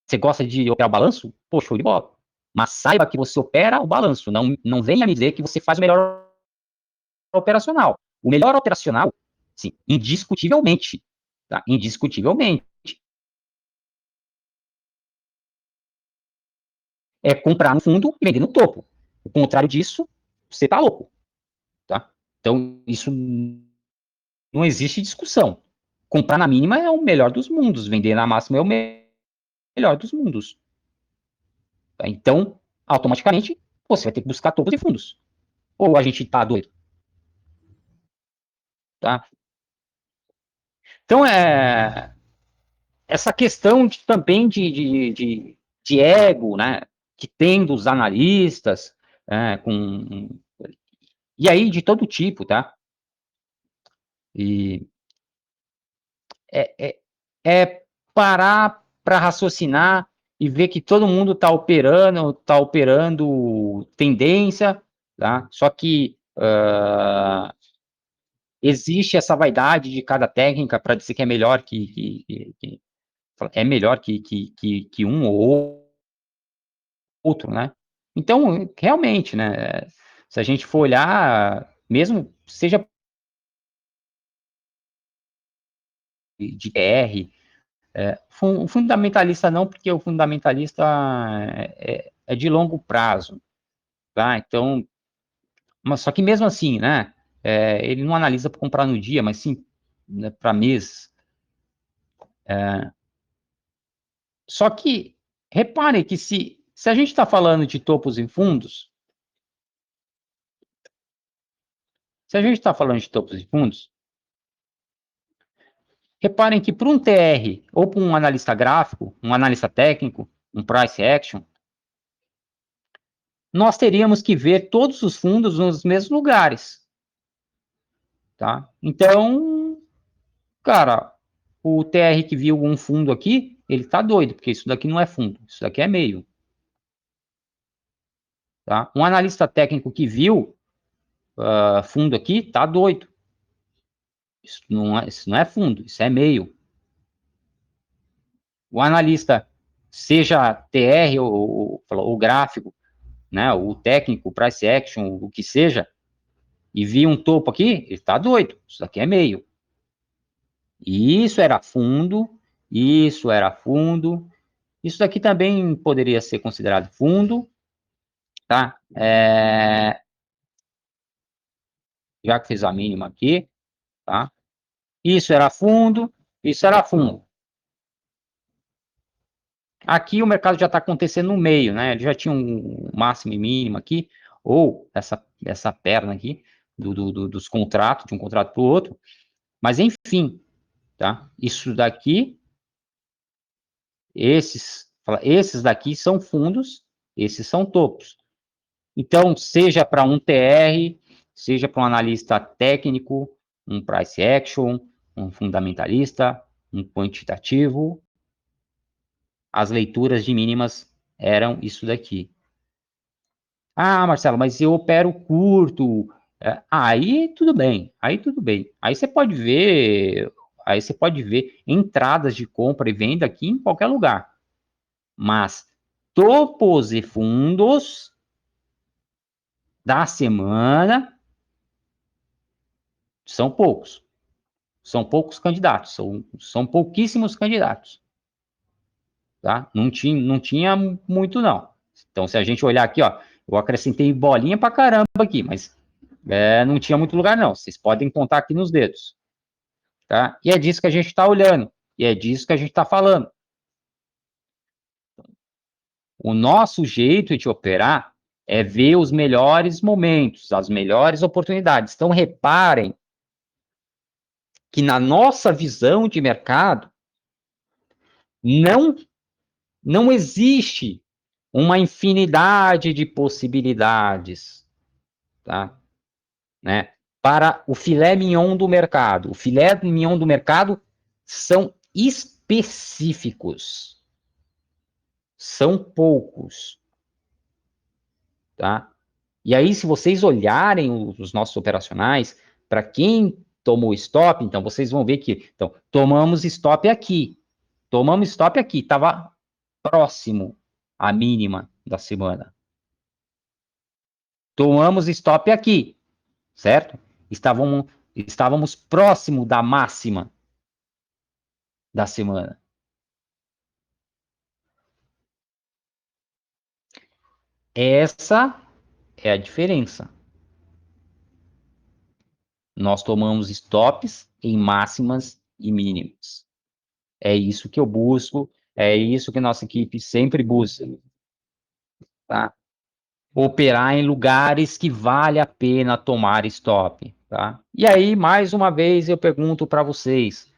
Speaker 1: você gosta de operar o balanço? Pô, show de bola. Mas saiba que você opera o balanço. Não venha me dizer que você faz o melhor operacional. O melhor operacional, sim, indiscutivelmente, tá? Indiscutivelmente, é comprar no fundo e vender no topo. O contrário disso, você tá louco, tá? Então, isso não existe discussão. Comprar na mínima é o melhor dos mundos, vender na máxima é o melhor dos mundos. Tá? Então, automaticamente, você vai ter que buscar topos e fundos. Ou a gente tá doido, tá? Então, essa questão também de ego, né, que tem dos analistas, e aí de todo tipo, tá? E é, é parar para raciocinar e ver que todo mundo está operando tendência, tá? Só que existe essa vaidade de cada técnica para dizer que é melhor que um ou outro, né? Então, realmente, né? Se a gente for olhar, mesmo seja de R, o fundamentalista não, porque o fundamentalista é de longo prazo, tá? Então, mas só que mesmo assim, né? Ele não analisa para comprar no dia, mas sim, né, para mês. Só que repare que se a gente está falando de topos e fundos, se a gente está falando de topos e fundos, reparem que para um TR ou para um analista gráfico, um analista técnico, um price action, nós teríamos que ver todos os fundos nos mesmos lugares, tá? Então, cara, o TR que viu um fundo aqui, ele tá doido, porque isso daqui não é fundo, isso daqui é meio, tá? Um analista técnico que viu fundo aqui, tá doido. Isso não é fundo, isso é meio. O analista, seja TR ou gráfico, né, o técnico, o price action, o que seja, e vi um topo aqui, ele tá doido, isso aqui é meio. E isso era fundo, isso era fundo, isso daqui também poderia ser considerado fundo, tá? Já que fiz a mínima aqui, tá? Isso era fundo, isso era fundo. Aqui o mercado já está acontecendo no meio, né? Ele já tinha um máximo e mínimo aqui, ou essa perna aqui dos contratos, de um contrato para o outro. Mas enfim, tá? Isso daqui, esses daqui são fundos, esses são topos. Então, seja para um TR, seja para um analista técnico, um price action, um fundamentalista, um quantitativo, as leituras de mínimas eram isso daqui. Ah, Marcelo, mas eu opero curto. Aí tudo bem, aí tudo bem. Aí você pode ver entradas de compra e venda aqui em qualquer lugar. Mas topos e fundos da semana são poucos. São poucos candidatos, são pouquíssimos candidatos. Tá? Não tinha muito, não. Então, se a gente olhar aqui, ó, eu acrescentei bolinha pra caramba aqui, mas não tinha muito lugar, não. Vocês podem contar aqui nos dedos. Tá? E é disso que a gente está olhando. E é disso que a gente está falando. O nosso jeito de operar é ver os melhores momentos, as melhores oportunidades. Então, reparem que na nossa visão de mercado, não, não existe uma infinidade de possibilidades, tá? Né? Para o filé mignon do mercado. O filé mignon do mercado são específicos. São poucos, tá? E aí, se vocês olharem os nossos operacionais, para quem tomou stop, então vocês vão ver que, então, tomamos stop aqui, estava próximo à mínima da semana. Tomamos stop aqui, certo? Estávamos próximo da máxima da semana. Essa é a diferença. Nós tomamos stops em máximas e mínimas. É isso que eu busco, é isso que nossa equipe sempre busca, tá? Operar em lugares que vale a pena tomar stop, tá? E aí, mais uma vez, eu pergunto para vocês,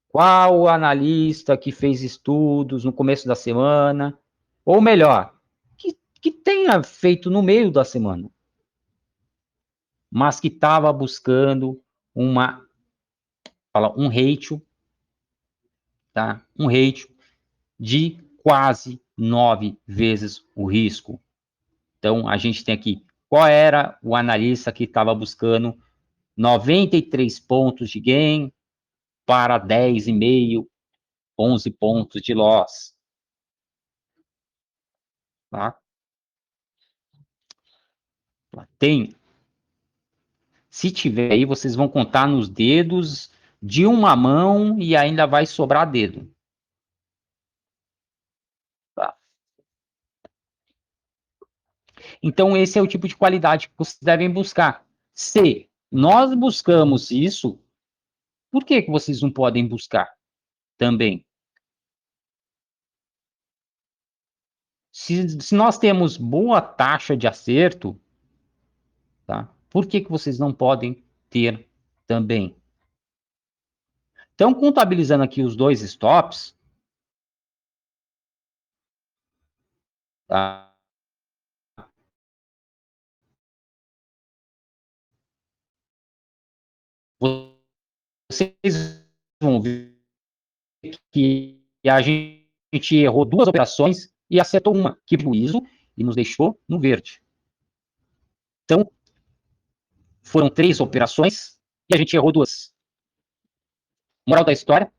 Speaker 1: qual analista que fez estudos no começo da semana, ou melhor, que tenha feito no meio da semana, mas que estava buscando um ratio, tá? Um ratio de quase 9 vezes o risco. Então, a gente tem aqui, qual era o analista que estava buscando 93 pontos de gain para 10,5, 11 pontos de loss. Tá? Tem. Se tiver aí, vocês vão contar nos dedos de uma mão e ainda vai sobrar dedo. Tá? Então, esse é o tipo de qualidade que vocês devem buscar. Se nós buscamos isso, por que vocês não podem buscar também? Se nós temos boa taxa de acerto, tá? Por que vocês não podem ter também? Então, contabilizando aqui os dois stops, tá? Vocês vão ver que a gente errou duas operações e acertou uma, que foi o ISO, e nos deixou no verde. Então, foram 3 operações e a gente errou duas. Moral da história,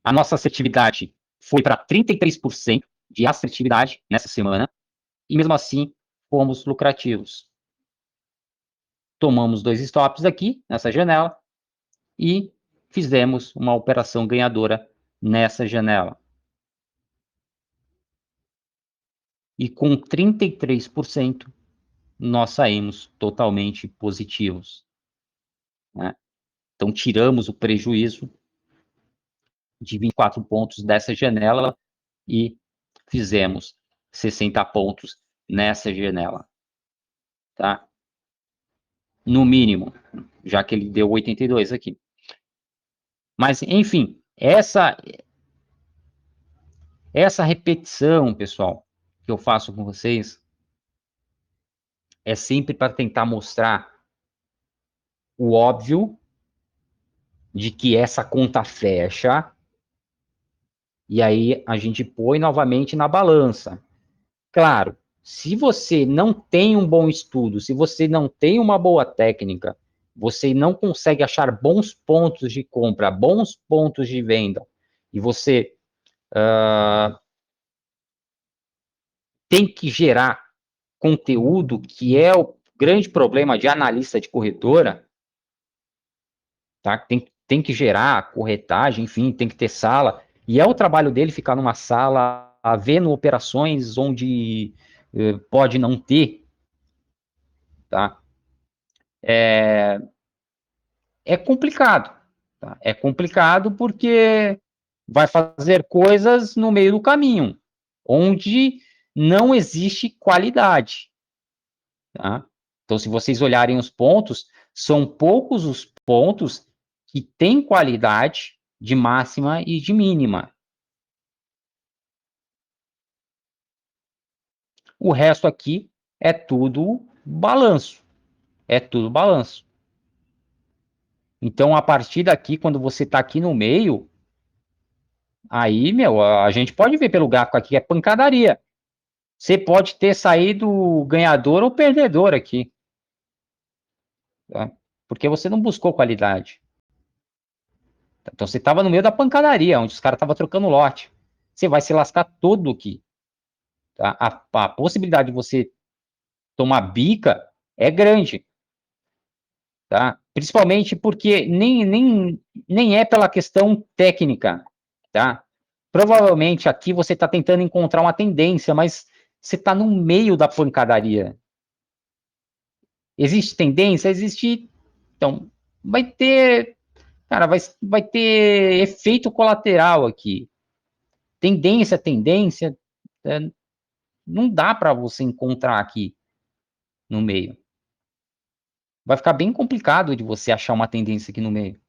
Speaker 1: a nossa assertividade foi para 33% de assertividade nessa semana, e mesmo assim, fomos lucrativos. Tomamos 2 stops aqui, nessa janela, e fizemos uma operação ganhadora nessa janela. E com 33%, nós saímos totalmente positivos. Né? Então, tiramos o prejuízo de 24 pontos dessa janela e fizemos 60 pontos nessa janela. Tá? No mínimo, já que ele deu 82 aqui. Mas, enfim, essa repetição, pessoal, que eu faço com vocês, é sempre para tentar mostrar o óbvio de que essa conta fecha e aí a gente põe novamente na balança. Claro, se você não tem um bom estudo, se você não tem uma boa técnica, você não consegue achar bons pontos de compra, bons pontos de venda, e você tem que gerar conteúdo, que é o grande problema de analista de corretora, tá? Tem que gerar corretagem, enfim, tem que ter sala, e é o trabalho dele ficar numa sala, vendo operações onde pode não ter, tá? É, é complicado, tá? É complicado porque vai fazer coisas no meio do caminho, onde não existe qualidade, tá? Então, se vocês olharem os pontos, são poucos os pontos que têm qualidade de máxima e de mínima. O resto aqui é tudo balanço. É tudo balanço. Então, a partir daqui, quando você está aqui no meio, aí, meu, a gente pode ver pelo gráfico aqui, é pancadaria. Você pode ter saído ganhador ou perdedor aqui, tá? Porque você não buscou qualidade. Então, você estava no meio da pancadaria, onde os caras estavam trocando lote. Você vai se lascar todo aqui. Tá? A possibilidade de você tomar bica é grande. Tá? Principalmente porque nem é pela questão técnica, tá? Provavelmente aqui você está tentando encontrar uma tendência, mas você está no meio da pancadaria. Existe tendência? Existe. Então, vai ter, cara, vai ter efeito colateral aqui. Tendência, não dá para você encontrar aqui no meio. Vai ficar bem complicado de você achar uma tendência aqui no meio.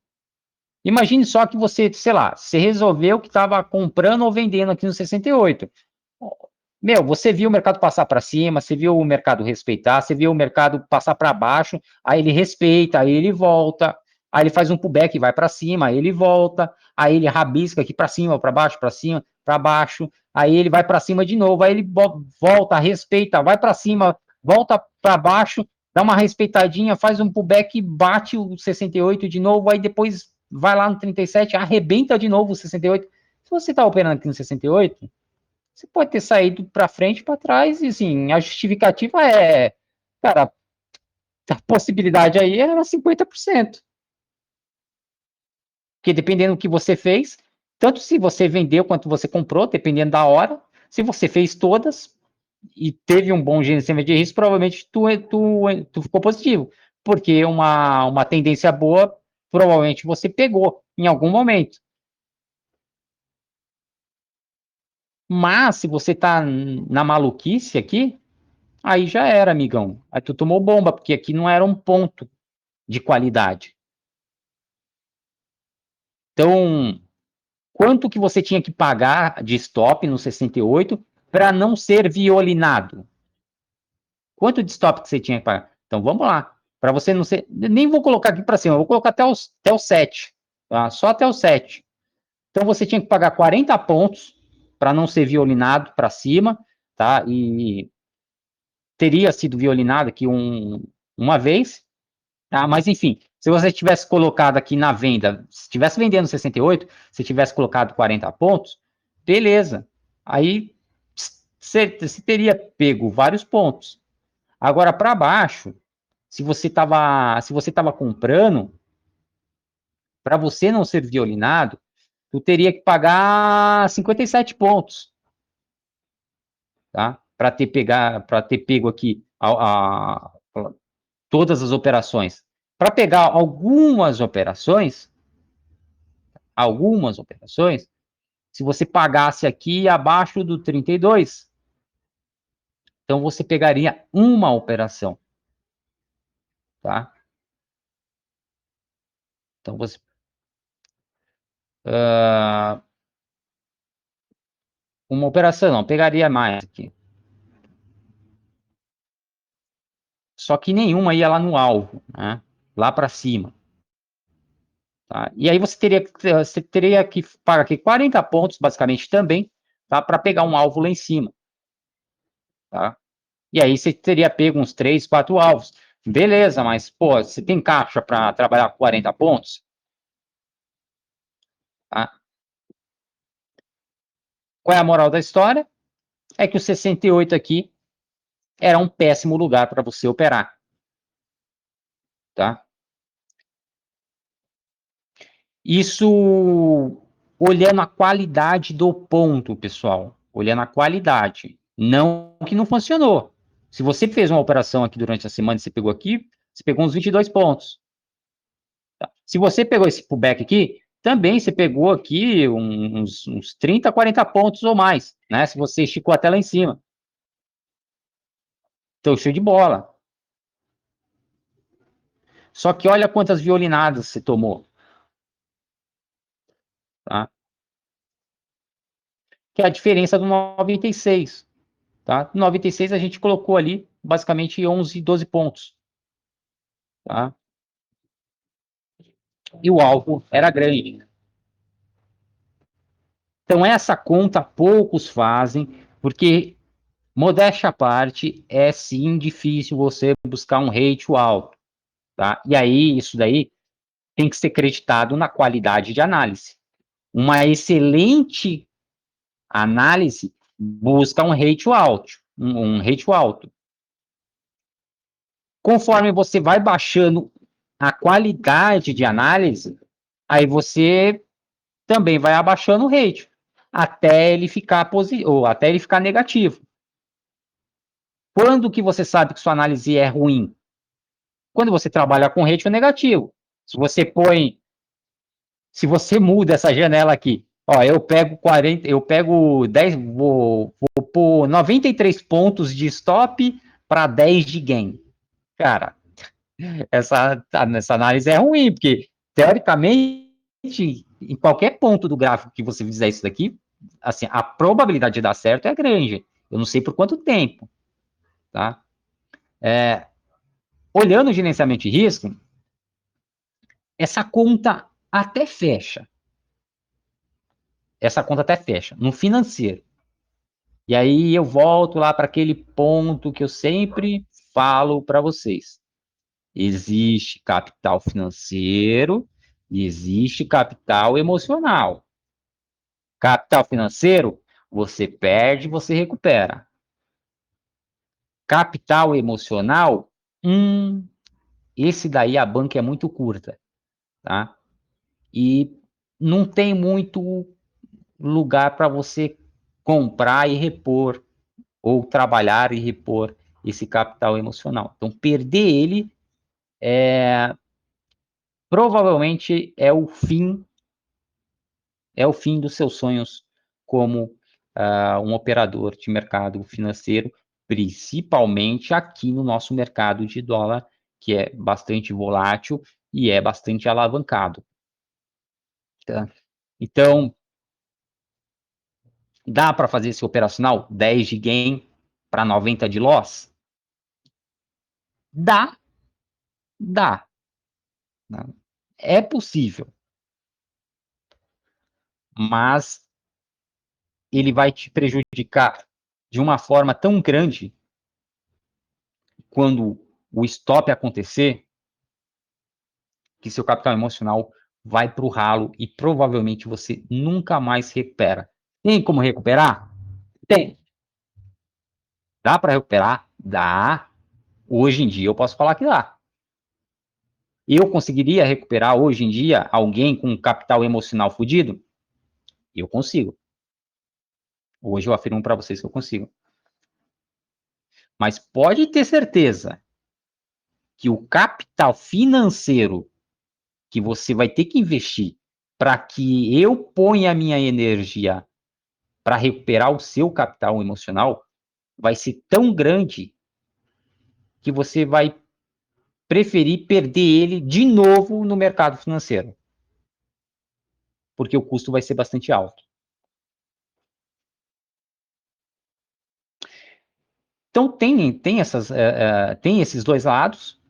Speaker 1: Imagine só que você, sei lá, você resolveu que estava comprando ou vendendo aqui no 68. Meu, você viu o mercado passar para cima, você viu o mercado respeitar, você viu o mercado passar para baixo, aí ele respeita, aí ele volta, aí ele faz um pullback e vai para cima, aí ele volta, aí ele rabisca aqui para cima, para baixo, para cima, para baixo, aí ele vai para cima de novo, aí ele volta, respeita, vai para cima, volta para baixo, dá uma respeitadinha, faz um pullback, bate o 68 de novo, aí depois vai lá no 37, arrebenta de novo o 68. Se você está operando aqui no 68, você pode ter saído para frente, para trás, e assim, a justificativa é, cara, a possibilidade aí era 50%. Porque dependendo do que você fez, tanto se você vendeu quanto você comprou, dependendo da hora, se você fez todas e teve um bom gerenciamento de risco, provavelmente tu ficou positivo. Porque uma tendência boa, provavelmente você pegou em algum momento. Mas se você tá na maluquice aqui, aí já era, amigão. Aí tu tomou bomba, porque aqui não era um ponto de qualidade. Então, quanto que você tinha que pagar de stop no 68 para não ser violinado? Quanto de stop que você tinha que pagar? Então, vamos lá. Para você não ser... Nem vou colocar aqui para cima, vou colocar até o 7. Tá? Só até o 7. Então, você tinha que pagar 40 pontos para não ser violinado para cima, tá? E teria sido violinado aqui uma vez, tá? Mas enfim, se você tivesse colocado aqui na venda, se estivesse vendendo 68, se tivesse colocado 40 pontos, beleza. Aí você teria pego vários pontos. Agora para baixo, se você estava comprando, para você não ser violinado, tu teria que pagar 57 pontos, tá? Para ter pego aqui todas as operações. Para pegar algumas operações, se você pagasse aqui abaixo do 32, então você pegaria uma operação, tá? Então você uma operação, não, pegaria mais aqui. Só que nenhuma ia lá no alvo, né? Lá para cima. Tá? E aí você teria que pagar aqui 40 pontos, basicamente, também, tá? Para pegar um alvo lá em cima. Tá? E aí você teria pego uns 3, 4 alvos. Beleza, mas, pô, você tem caixa para trabalhar com 40 pontos? Tá? Qual é a moral da história? é que o 68 aqui era um péssimo lugar para você operar, tá? Isso olhando a qualidade do ponto, pessoal. Olhando a qualidade. Não que não funcionou. Se você fez uma operação aqui durante a semana e você pegou aqui, você pegou uns 22 pontos. Tá? Se você pegou esse pullback aqui, também você pegou aqui uns 30, 40 pontos ou mais, né? Se você esticou até lá em cima. Então, show de bola. Só que olha quantas violinadas você tomou, tá? Que é a diferença do 96, tá? No 96 a gente colocou ali basicamente 11, 12 pontos, tá? E o alvo era grande. Então essa conta poucos fazem, porque modéstia à parte, é sim difícil você buscar um ratio alto, tá? E aí isso daí tem que ser creditado na qualidade de análise. Uma excelente análise busca um ratio alto, um ratio alto. Conforme você vai baixando a qualidade de análise, aí você também vai abaixando o ratio, até ele ficar positivo, ou até ele ficar negativo. Quando que você sabe que sua análise é ruim? Quando você trabalha com ratio negativo. Se você põe, se você muda essa janela aqui, ó, eu pego 40, eu pego 10, vou pôr 93 pontos de stop para 10 de gain. Cara, essa análise é ruim, porque teoricamente, em qualquer ponto do gráfico que você fizer isso daqui, assim, a probabilidade de dar certo é grande. Eu não sei por quanto tempo, tá? Olhando o gerenciamento de risco, essa conta até fecha. Essa conta até fecha, no financeiro. E aí eu volto lá para aquele ponto que eu sempre falo para vocês. Existe capital financeiro e existe capital emocional. Capital financeiro, você perde, você recupera. Capital emocional, esse daí a banca é muito curta, tá? E não tem muito lugar para você comprar e repor, ou trabalhar e repor esse capital emocional. Então, perder ele provavelmente é o fim dos seus sonhos como um operador de mercado financeiro, principalmente aqui no nosso mercado de dólar, que é bastante volátil e é bastante alavancado. Tá? Então, dá para fazer esse operacional 10 de gain para 90 de loss? Dá, dá. Né? É possível, mas ele vai te prejudicar de uma forma tão grande quando o stop acontecer, que seu capital emocional vai para o ralo e provavelmente você nunca mais recupera. Tem como recuperar? Tem. Dá para recuperar? Dá. Hoje em dia eu posso falar que dá. Eu conseguiria recuperar hoje em dia alguém com capital emocional fudido? Eu consigo. Hoje eu afirmo para vocês que eu consigo. Mas pode ter certeza que o capital financeiro que você vai ter que investir para que eu ponha a minha energia para recuperar o seu capital emocional vai ser tão grande que você vai preferir perder ele de novo no mercado financeiro, porque o custo vai ser bastante alto. Então tem esses dois lados,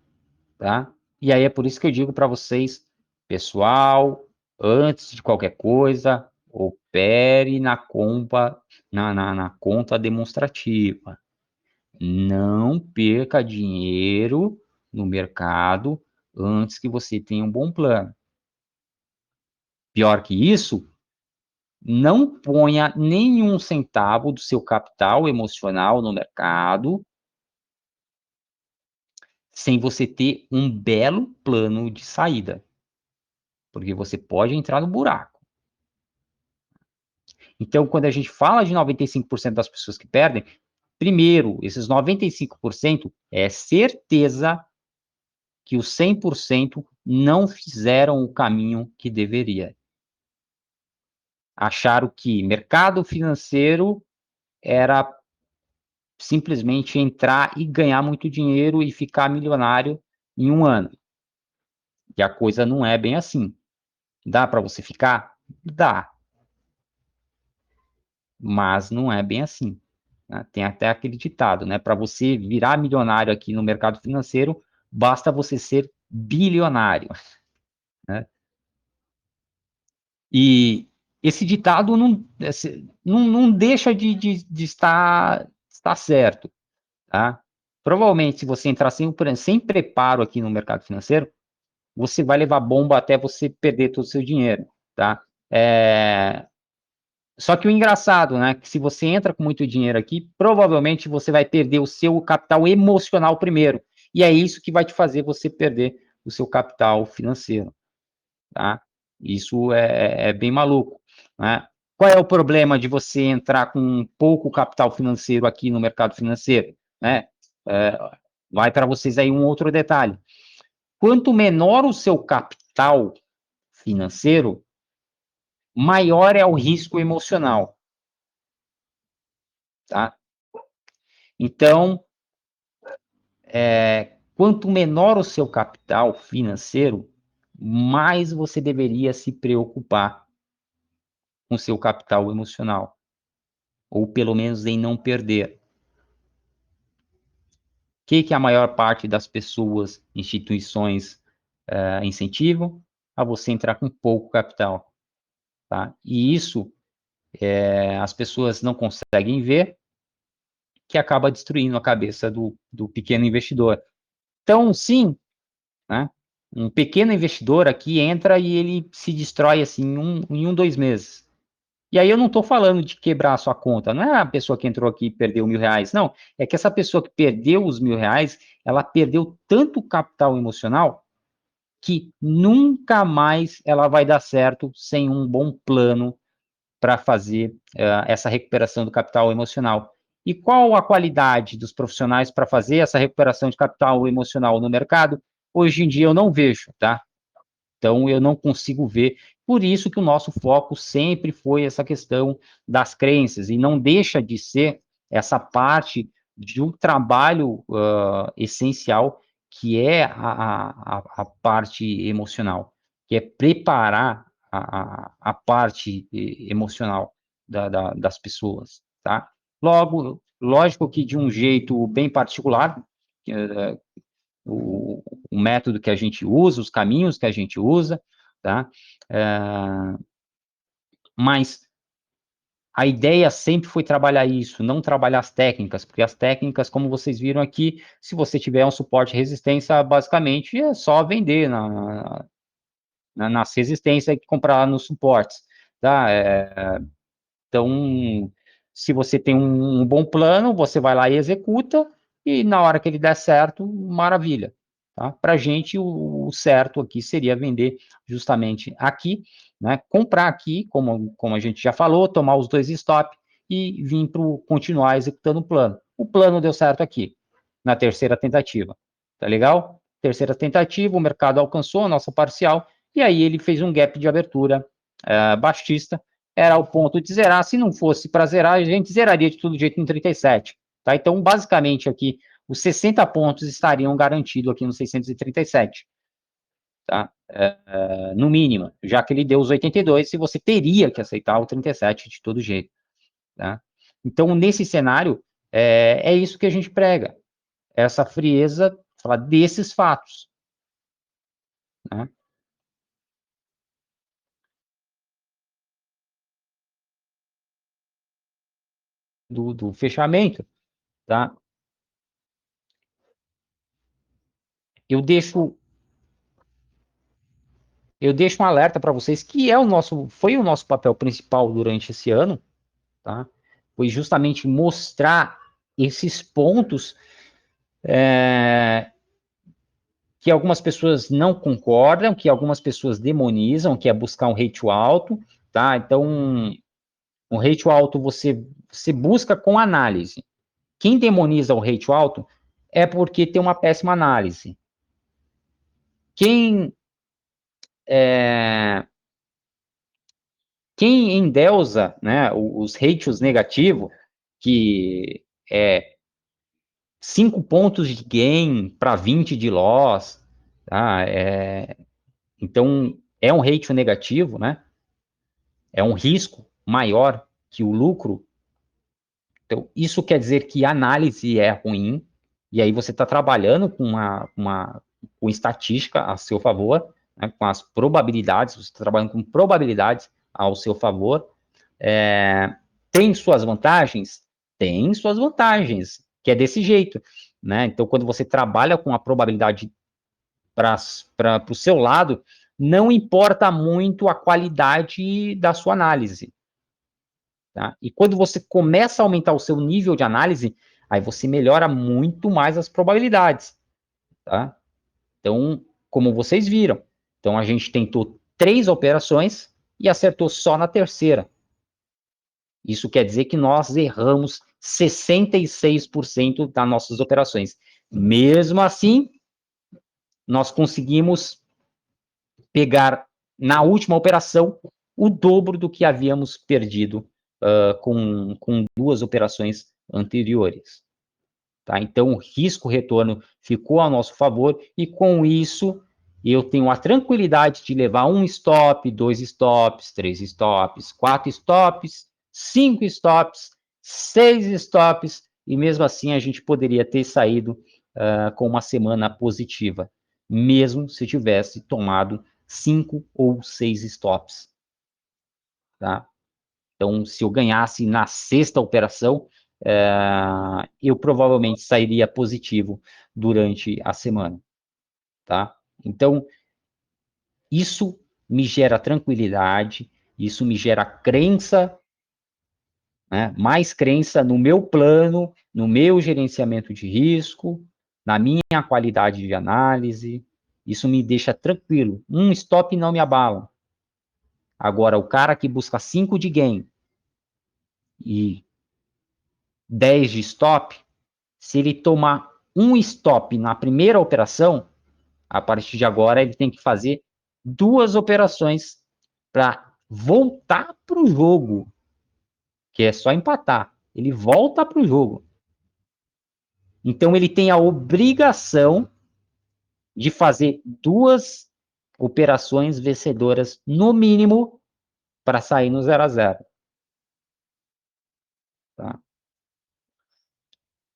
Speaker 1: tá? E aí é por isso que eu digo para vocês, pessoal, antes de qualquer coisa, opere na conta demonstrativa. Não perca dinheiro no mercado antes que você tenha um bom plano. Pior que isso, Não ponha nenhum centavo do seu capital emocional no mercado sem você ter um belo plano de saída, porque você pode entrar no buraco. Então, quando a gente fala de 95% das pessoas que perdem, primeiro, esses 95% é certeza que os 100% não fizeram o caminho que deveria. Acharam que mercado financeiro era simplesmente entrar e ganhar muito dinheiro e ficar milionário em um ano. E a coisa não é bem assim. Dá para você ficar? Dá. Mas não é bem assim. Né? Tem até aquele ditado, né? Para você virar milionário aqui no mercado financeiro, basta você ser bilionário. Né? E esse ditado não deixa de estar certo. Tá? Provavelmente, se você entrar sem preparo aqui no mercado financeiro, você vai levar bomba até você perder todo o seu dinheiro. Tá? Só que o engraçado, né, que se você entra com muito dinheiro aqui, provavelmente você vai perder o seu capital emocional primeiro. E é isso que vai te fazer você perder o seu capital financeiro, tá? Isso é bem maluco, né? Qual é o problema de você entrar com pouco capital financeiro aqui no mercado financeiro, né? É, vai para vocês aí um outro detalhe. Quanto menor o seu capital financeiro, maior é o risco emocional, tá? Então, quanto menor o seu capital financeiro, mais você deveria se preocupar com o seu capital emocional, ou pelo menos em não perder. O que a maior parte das pessoas, instituições, incentivam? A você entrar com pouco capital. Tá? E isso as pessoas não conseguem ver, que acaba destruindo a cabeça do pequeno investidor. Então, sim, né? Um pequeno investidor aqui entra e ele se destrói assim em 2 meses. E aí eu não estou falando de quebrar a sua conta, não é a pessoa que entrou aqui e perdeu R$ 1.000, não. É que essa pessoa que perdeu os R$ 1.000, ela perdeu tanto capital emocional que nunca mais ela vai dar certo sem um bom plano para fazer essa recuperação do capital emocional. E qual a qualidade dos profissionais para fazer essa recuperação de capital emocional no mercado? Hoje em dia eu não vejo, tá? Então eu não consigo ver. Por isso que o nosso foco sempre foi essa questão das crenças e não deixa de ser essa parte de um trabalho essencial que é a parte emocional, que é preparar a parte emocional das pessoas, tá? Logo, lógico que de um jeito bem particular, o, o método que a gente usa, os caminhos que a gente usa, tá? Mas a ideia sempre foi trabalhar isso, não trabalhar as técnicas, porque as técnicas, como vocês viram aqui, se você tiver um suporte e resistência, basicamente é só vender nas resistências e comprar nos suportes, tá? Então, se você tem um bom plano, você vai lá e executa, e na hora que ele der certo, maravilha. Tá? Para a gente, o certo aqui seria vender justamente aqui, né? Comprar aqui, como a gente já falou, tomar os 2 stop e vir para continuar executando o plano. O plano deu certo aqui, na terceira tentativa. Tá legal? Terceira tentativa, o mercado alcançou a nossa parcial, e aí ele fez um gap de abertura baixista, era o ponto de zerar. Se não fosse para zerar, a gente zeraria de todo jeito no 37. Tá? Então, basicamente, aqui, os 60 pontos estariam garantidos aqui no 637. Tá? No mínimo, já que ele deu os 82, se você teria que aceitar o 37 de todo jeito. Tá? Então, nesse cenário, é isso que a gente prega. Essa frieza, falar desses fatos. Né? Do fechamento. Tá? Eu deixo eu deixo um alerta para vocês que foi o nosso papel principal durante esse ano, tá? Foi justamente mostrar esses pontos que algumas pessoas não concordam, que algumas pessoas demonizam, que é buscar um ratio alto, tá? Então, um ratio alto você busca com análise. Quem demoniza o ratio alto é porque tem uma péssima análise. Quem endeusa, né, os ratios negativos, que é 5 pontos de gain para 20 de loss, tá? Então, é um ratio negativo, né? É um risco maior que o lucro. Então, isso quer dizer que a análise é ruim, e aí você está trabalhando com estatística a seu favor, né, com as probabilidades, você está trabalhando com probabilidades ao seu favor. Tem suas vantagens? Tem suas vantagens, que é desse jeito, né? Então, quando você trabalha com a probabilidade para o seu lado, não importa muito a qualidade da sua análise. Tá? E quando você começa a aumentar o seu nível de análise, aí você melhora muito mais as probabilidades. Tá? Então, como vocês viram, então a gente tentou 3 operações e acertou só na terceira. Isso quer dizer que nós erramos 66% das nossas operações. Mesmo assim, nós conseguimos pegar na última operação o dobro do que havíamos perdido com 2 operações anteriores. Tá? Então, o risco-retorno ficou a nosso favor e, com isso, eu tenho a tranquilidade de levar 1 stop, 2 stops, 3 stops, 4 stops, 5 stops, 6 stops, e mesmo assim a gente poderia ter saído com uma semana positiva, mesmo se tivesse tomado 5 ou 6 stops. Tá? Então, se eu ganhasse na sexta operação, eu provavelmente sairia positivo durante a semana, tá? Então, isso me gera tranquilidade, isso me gera crença, né? Mais crença no meu plano, no meu gerenciamento de risco, na minha qualidade de análise. Isso me deixa tranquilo. Um stop não me abala. Agora, o cara que busca 5 de gain e 10 de stop, se ele tomar um stop na primeira operação, a partir de agora ele tem que fazer 2 operações para voltar para o jogo, que é só empatar. Ele volta para o jogo. Então ele tem a obrigação de fazer 2 operações vencedoras, no mínimo, para sair no 0-0. Tá?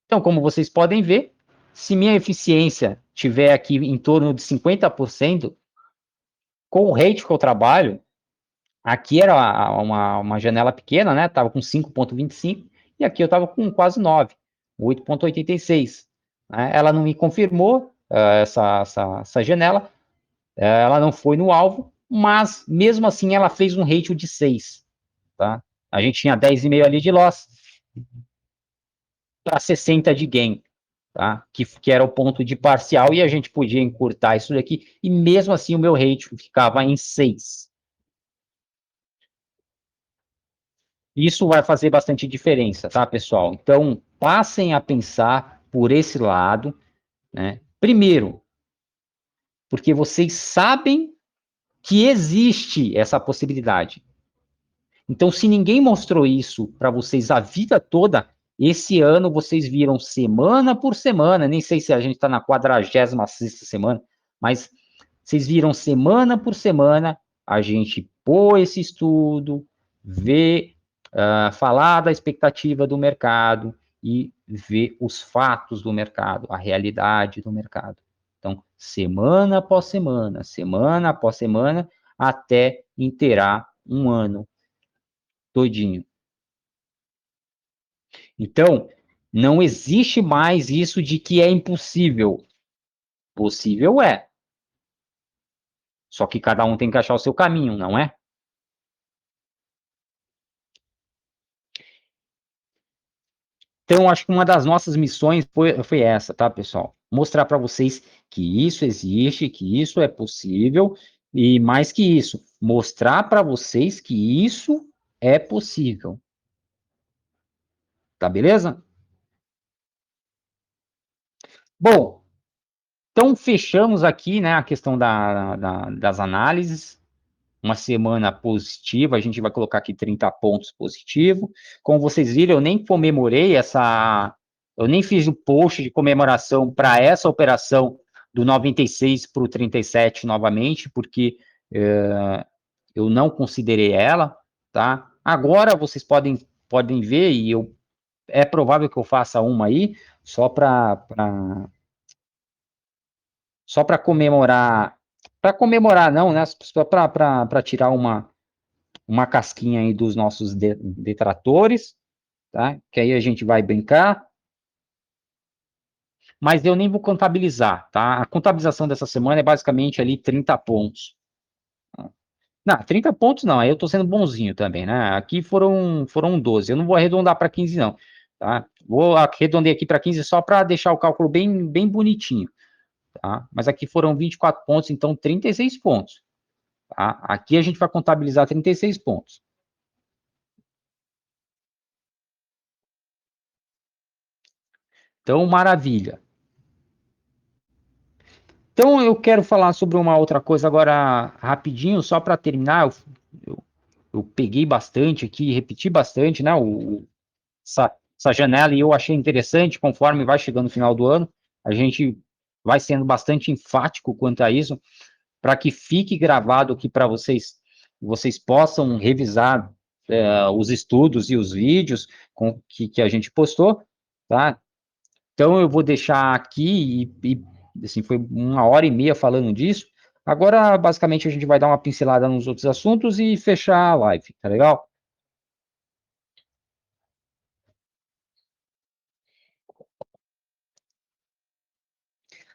Speaker 1: Então, como vocês podem ver, se minha eficiência tiver aqui em torno de 50%, com o rate que eu trabalho, aqui era uma janela pequena, né? Tava com 5,25 e aqui eu tava com quase 9, 8,86. Né? Ela não me confirmou essa janela, ela não foi no alvo, mas mesmo assim ela fez um ratio de 6. Tá? A gente tinha 10,5 ali de loss para 60 de gain. Tá? Que era o ponto de parcial, e a gente podia encurtar isso daqui, e mesmo assim o meu ratio ficava em 6. Isso vai fazer bastante diferença, tá, pessoal? Então, passem a pensar por esse lado, né? Primeiro, porque vocês sabem que existe essa possibilidade. Então, se ninguém mostrou isso para vocês a vida toda, esse ano vocês viram semana por semana, nem sei se a gente está na 46ª semana, mas vocês viram semana por semana a gente pôr esse estudo, ver, falar da expectativa do mercado e ver os fatos do mercado, a realidade do mercado. Então, semana após semana, até inteirar um ano todinho. Então, não existe mais isso de que é impossível. Possível é. Só que cada um tem que achar o seu caminho, não é? Então, acho que uma das nossas missões foi essa, tá, pessoal? Mostrar para vocês que isso existe, que isso é possível, e mais que isso, mostrar para vocês que isso é possível, tá beleza? Bom, então fechamos aqui, né, a questão das análises. Uma semana positiva, a gente vai colocar aqui 30 pontos positivo. Como vocês viram, eu nem comemorei eu nem fiz o post de comemoração para essa operação do 96 para o 37 novamente, porque eu não considerei ela, tá? Agora vocês podem ver, e é provável que eu faça uma aí, só para comemorar não, né? Só para tirar uma casquinha aí dos nossos detratores, tá? Que aí a gente vai brincar, mas eu nem vou contabilizar, tá? A contabilização dessa semana é basicamente ali 30 pontos. Não, 30 pontos não, aí eu tô sendo bonzinho também, né? Aqui foram 12, eu não vou arredondar para 15 não, tá? Vou arredondar aqui para 15 só para deixar o cálculo bem bonitinho, tá? Mas aqui foram 24 pontos, então 36 pontos, tá? Aqui a gente vai contabilizar 36 pontos. Então, maravilha. Então, eu quero falar sobre uma outra coisa agora, rapidinho, só para terminar. Eu, eu peguei bastante aqui, repeti bastante, né? Essa janela e eu achei interessante, conforme vai chegando o final do ano, a gente vai sendo bastante enfático quanto a isso, para que fique gravado aqui para vocês possam revisar os estudos e os vídeos que a gente postou, tá? Então eu vou deixar aqui assim, foi 1 hora e meia falando disso. Agora, basicamente, a gente vai dar uma pincelada nos outros assuntos e fechar a live, tá legal?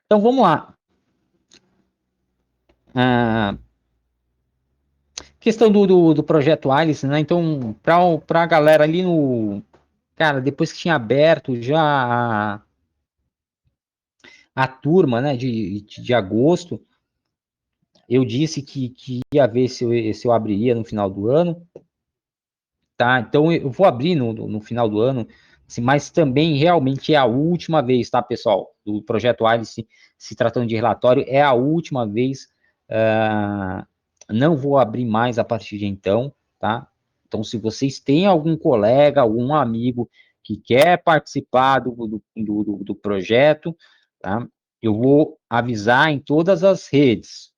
Speaker 1: Então vamos lá. Ah, questão do projeto Alice, né? Então, para a galera ali no. Cara, depois que tinha aberto já a turma, né, de agosto, eu disse que ia ver se eu abriria no final do ano. Tá? Então eu vou abrir no final do ano, assim, mas também realmente é a última vez, tá, pessoal? Do projeto Alice, se tratando de relatório, é a última vez. Uh, não vou abrir mais a partir de então, tá? Então, se vocês têm algum colega, algum amigo que quer participar do projeto, tá? Eu vou avisar em todas as redes,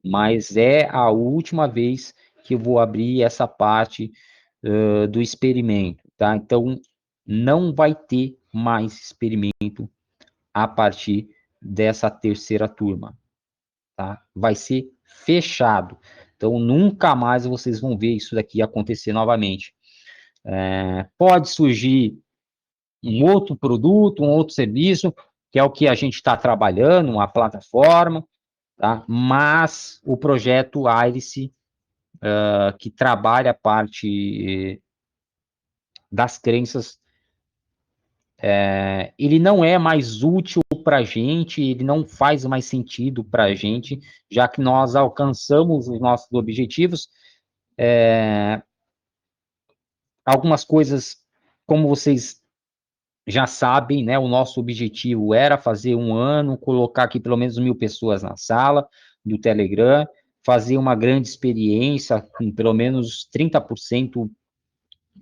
Speaker 1: mas é a última vez que eu vou abrir essa parte do experimento, tá? Então, não vai ter mais experimento a partir dessa terceira turma, tá? Vai ser fechado. Então, nunca mais vocês vão ver isso daqui acontecer novamente. Pode surgir um outro produto, um outro serviço, que é o que a gente está trabalhando, uma plataforma, tá? Mas o projeto Iris, que trabalha a parte das crenças, ele não é mais útil para a gente, ele não faz mais sentido para a gente, já que nós alcançamos os nossos objetivos. Algumas coisas, como vocês já sabem, né, o nosso objetivo era fazer 1 ano, colocar aqui pelo menos 1.000 pessoas na sala do Telegram, fazer uma grande experiência, com pelo menos 30%.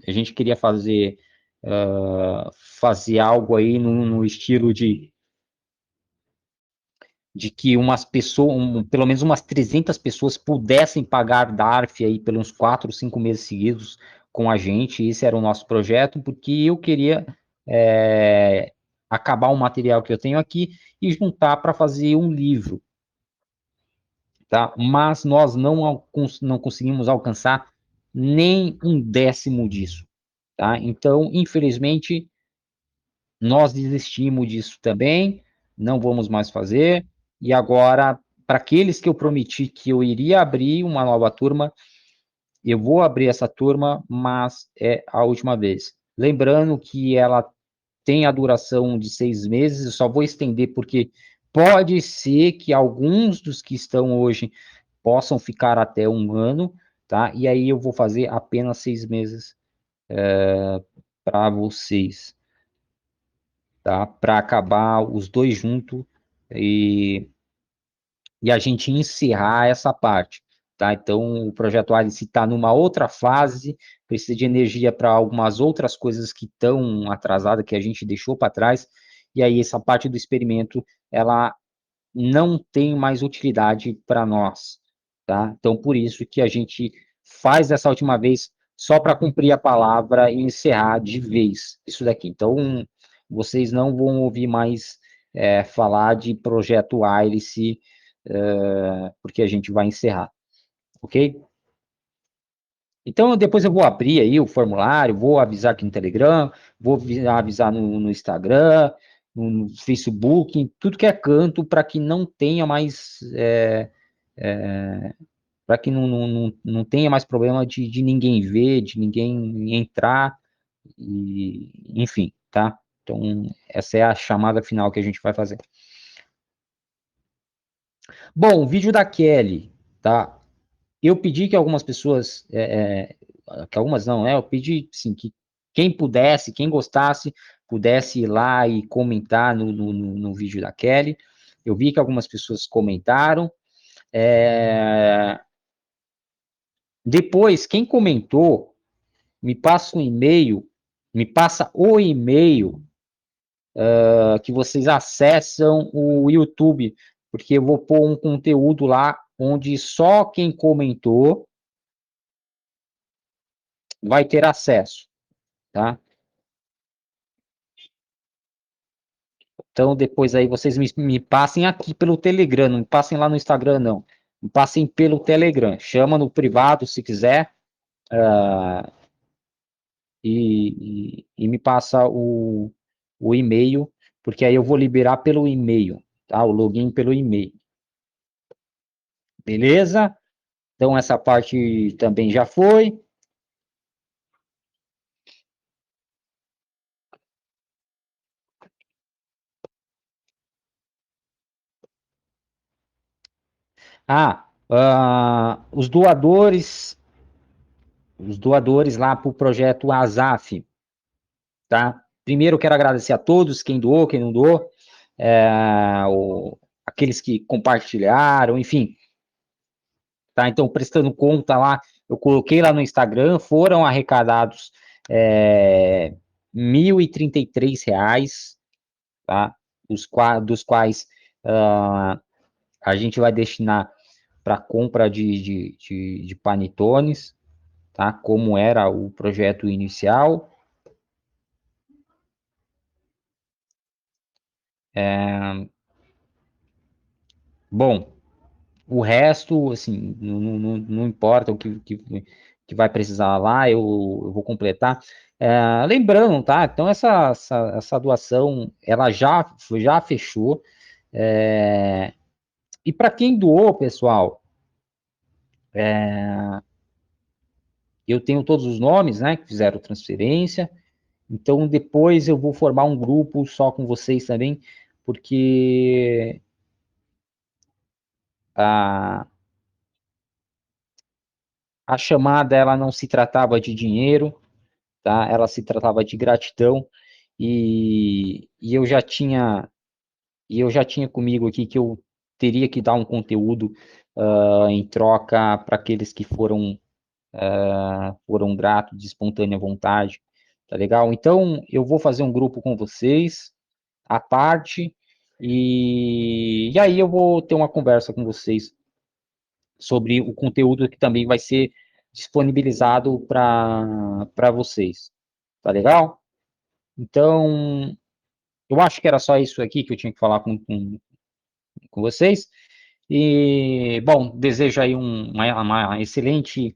Speaker 1: A gente queria fazer algo aí no estilo de que umas pessoas, pelo menos umas 300 pessoas pudessem pagar DARF aí pelos 4, 5 meses seguidos com a gente. Esse era o nosso projeto, porque eu queria é, acabar o material que eu tenho aqui e juntar para fazer um livro, tá? Mas nós não conseguimos alcançar nem 1/10 disso, tá? Então, infelizmente, nós desistimos disso também, não vamos mais fazer, e agora para aqueles que eu prometi que eu iria abrir uma nova turma, eu vou abrir essa turma, mas é a última vez. Lembrando que ela tem a duração de 6 meses, eu só vou estender porque pode ser que alguns dos que estão hoje possam ficar até 1 ano, tá? E aí eu vou fazer apenas 6 meses para vocês, tá? Para acabar os dois juntos e a gente encerrar essa parte, tá? Então, o projeto Alice está numa outra fase, precisa de energia para algumas outras coisas que estão atrasadas, que a gente deixou para trás, e aí essa parte do experimento, ela não tem mais utilidade para nós, tá? Então, por isso que a gente faz dessa última vez só para cumprir a palavra e encerrar de vez isso daqui. Então, vocês não vão ouvir mais falar de projeto Iris, porque a gente vai encerrar, ok? Então, depois eu vou abrir aí o formulário, vou avisar aqui no Telegram, vou avisar no Instagram, no Facebook, em tudo que é canto, para que não tenha mais, para que não tenha mais problema de ninguém ver, de ninguém entrar, enfim, tá? Então, essa é a chamada final que a gente vai fazer. Bom, o vídeo da Kelly, tá? Eu pedi que algumas pessoas, que algumas não, eu pedi, sim, que quem pudesse, quem gostasse, pudesse ir lá e comentar no vídeo da Kelly. Eu vi que algumas pessoas comentaram. Depois, quem comentou, me passa um e-mail, me passa o e-mail que vocês acessam o YouTube, porque eu vou pôr um conteúdo lá onde só quem comentou vai ter acesso, tá? Então, depois aí vocês me passem aqui pelo Telegram, não me passem lá no Instagram, não. Me passem pelo Telegram. Chama no privado, se quiser, e me passa o e-mail, porque aí eu vou liberar pelo e-mail, tá? O login pelo e-mail. Beleza? Então, essa parte também já foi. Os doadores lá para o projeto ASAF, tá? Primeiro, eu quero agradecer a todos, quem doou, quem não doou, aqueles que compartilharam, enfim, tá? Então, prestando conta lá, eu coloquei lá no Instagram, foram arrecadados R$ 1.033, tá? Dos quais a gente vai destinar para compra de panetones, tá? Como era o projeto inicial. Bom, o resto, assim, não importa que vai precisar lá, eu vou completar. Lembrando, tá? Então, essa doação, ela já fechou. E para quem doou, pessoal, eu tenho todos os nomes, né, que fizeram transferência. Então, depois eu vou formar um grupo só com vocês também, porque a, a chamada, ela não se tratava de dinheiro, tá? Ela se tratava de gratidão, e eu já tinha comigo aqui que eu teria que dar um conteúdo em troca para aqueles que foram gratos de espontânea vontade, tá legal? Então, eu vou fazer um grupo com vocês, à parte, e aí eu vou ter uma conversa com vocês sobre o conteúdo que também vai ser disponibilizado para vocês, tá legal? Então, eu acho que era só isso aqui que eu tinha que falar com vocês. E, bom, desejo aí um excelente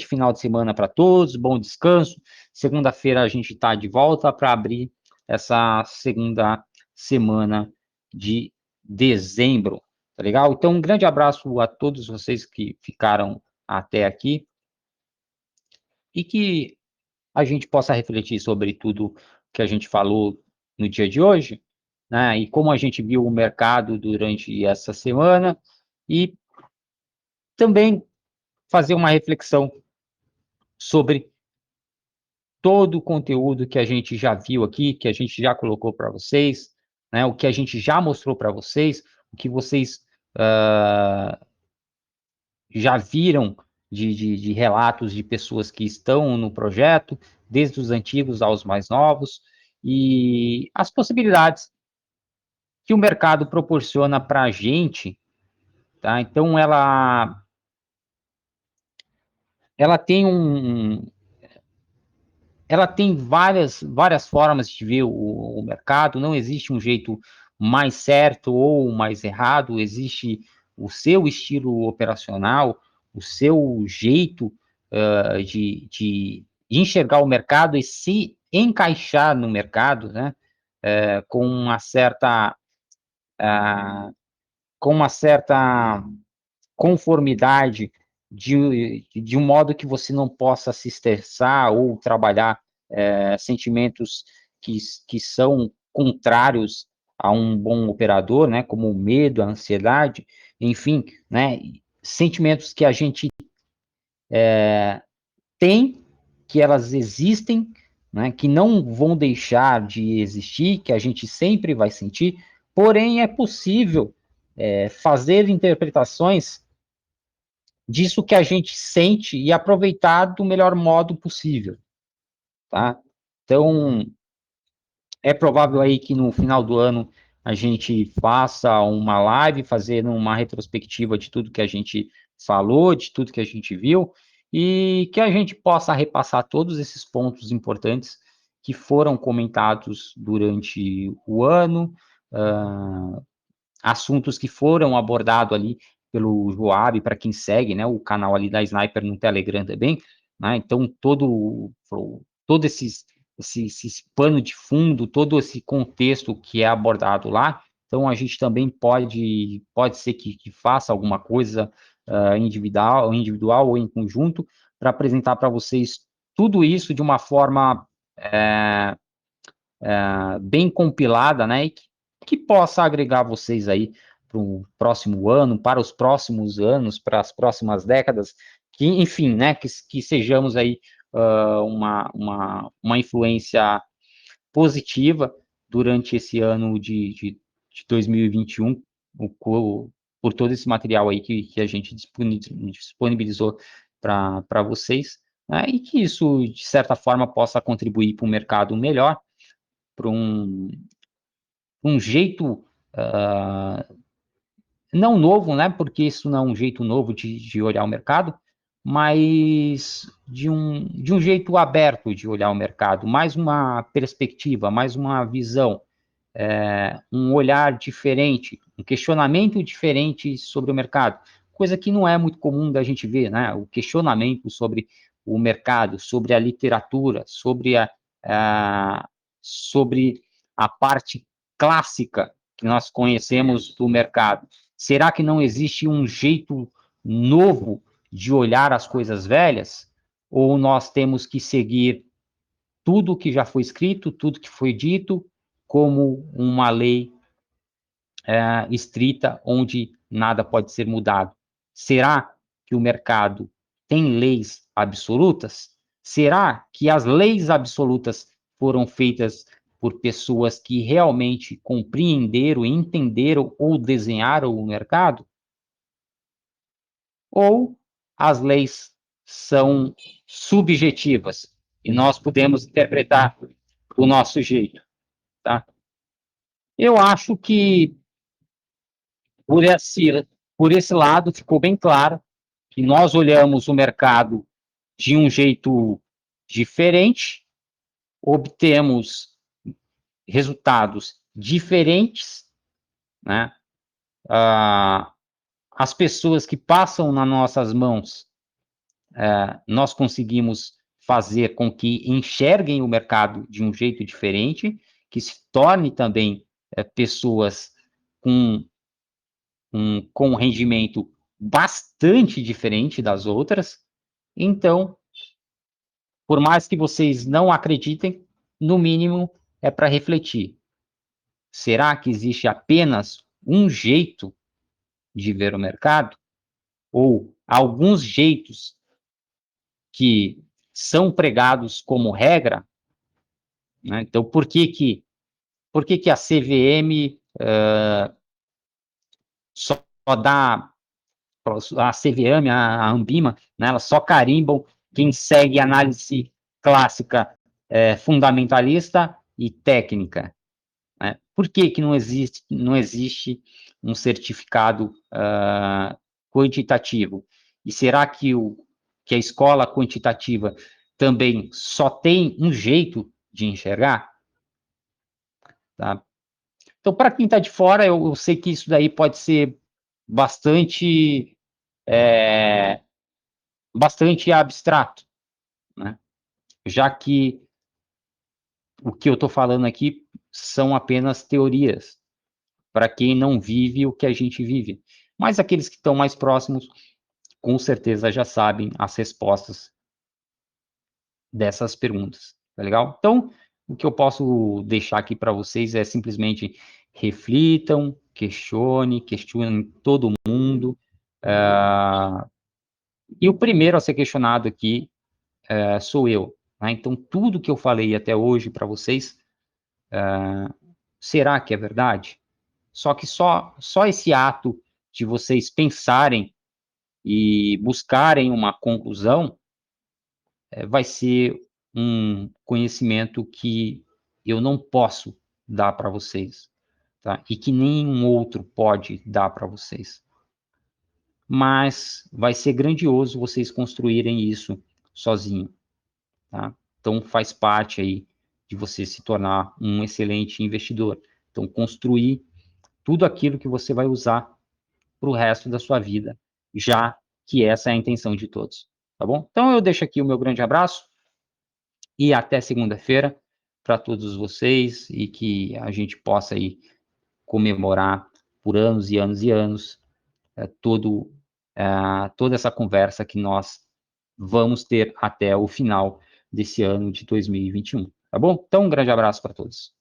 Speaker 1: final de semana para todos, bom descanso. Segunda-feira a gente está de volta para abrir essa segunda semana de dezembro. Tá legal? Então, um grande abraço a todos vocês que ficaram até aqui e que a gente possa refletir sobre tudo que a gente falou no dia de hoje, né? E como a gente viu o mercado durante essa semana e também fazer uma reflexão sobre todo o conteúdo que a gente já viu aqui, que a gente já colocou para vocês, né? O que a gente já mostrou para vocês, o que vocês já viram de relatos de pessoas que estão no projeto, desde os antigos aos mais novos, e as possibilidades que o mercado proporciona para a gente, tá? Então, ela tem ela tem várias formas de ver o mercado, não existe um jeito mais certo ou mais errado, existe o seu estilo operacional, o seu jeito de enxergar o mercado e se encaixar no mercado, né, com uma certa, com uma certa conformidade de um modo que você não possa se estressar ou trabalhar sentimentos que são contrários a um bom operador, né, como o medo, a ansiedade, enfim, né, sentimentos que a gente tem, que elas existem, né, que não vão deixar de existir, que a gente sempre vai sentir, porém é possível fazer interpretações disso que a gente sente e aproveitar do melhor modo possível, tá? Então, é provável aí que no final do ano a gente faça uma live, fazendo uma retrospectiva de tudo que a gente falou, de tudo que a gente viu, e que a gente possa repassar todos esses pontos importantes que foram comentados durante o ano, assuntos que foram abordados ali pelo Joab, para quem segue, né, o canal ali da Sniper no Telegram também, né, então todo esse pano de fundo, todo esse contexto que é abordado lá, então a gente também pode ser que faça alguma coisa individual ou em conjunto, para apresentar para vocês tudo isso de uma forma bem compilada, né, e que possa agregar vocês aí para o próximo ano, para os próximos anos, para as próximas décadas, que, enfim, né, que sejamos aí uma influência positiva durante esse ano de 2021, por todo esse material aí que a gente disponibilizou para vocês, né, e que isso, de certa forma, possa contribuir para um mercado melhor, para um jeito não novo, né? Porque isso não é um jeito novo de olhar o mercado, mas de um jeito aberto de olhar o mercado, mais uma perspectiva, mais uma visão, um olhar diferente, um questionamento diferente sobre o mercado, coisa que não é muito comum da gente ver, né? O questionamento sobre o mercado, sobre a literatura, a, sobre a parte clássica que nós conhecemos do mercado. Será que não existe um jeito novo de olhar as coisas velhas? Ou nós temos que seguir tudo que já foi escrito, tudo que foi dito, como uma lei estrita, onde nada pode ser mudado? Será que o mercado tem leis absolutas? Será que as leis absolutas foram feitas por pessoas que realmente compreenderam, entenderam ou desenharam o mercado? Ou as leis são subjetivas e nós podemos interpretar do nosso jeito, tá? Eu acho que por esse, por esse lado ficou bem claro que nós olhamos o mercado de um jeito diferente, obtemos resultados diferentes, né? As pessoas que passam nas nossas mãos, nós conseguimos fazer com que enxerguem o mercado de um jeito diferente, que se torne também pessoas com um com um rendimento bastante diferente das outras. Então, por mais que vocês não acreditem, no mínimo é para refletir. Será que existe apenas um jeito de ver o mercado? Ou alguns jeitos que são pregados como regra? Né? Então, por que a CVM só dá, a CVM, a Ambima, né, elas só carimbam quem segue análise clássica, fundamentalista e técnica? Né? Por que não existe um certificado quantitativo? E será que a escola quantitativa também só tem um jeito de enxergar? Tá? Então, para quem está de fora, eu sei que isso daí pode ser bastante, bastante abstrato, né? Já que o que eu estou falando aqui são apenas teorias, para quem não vive o que a gente vive. Mas aqueles que estão mais próximos, com certeza já sabem as respostas dessas perguntas, tá legal? Então, o que eu posso deixar aqui para vocês é simplesmente reflitam, questionem todo mundo. E o primeiro a ser questionado aqui sou eu. Né? Então, tudo que eu falei até hoje para vocês, será que é verdade? Só que só esse ato de vocês pensarem e buscarem uma conclusão, vai ser um conhecimento que eu não posso dar para vocês, tá? E que nenhum outro pode dar para vocês. Mas vai ser grandioso vocês construírem isso sozinho, tá? Então faz parte aí de você se tornar um excelente investidor. Então construir tudo aquilo que você vai usar para o resto da sua vida, já que essa é a intenção de todos, tá bom? Então eu deixo aqui o meu grande abraço e até segunda-feira para todos vocês e que a gente possa aí comemorar por anos e anos e anos toda essa conversa que nós vamos ter até o final desse ano de 2021, tá bom? Então um grande abraço para todos.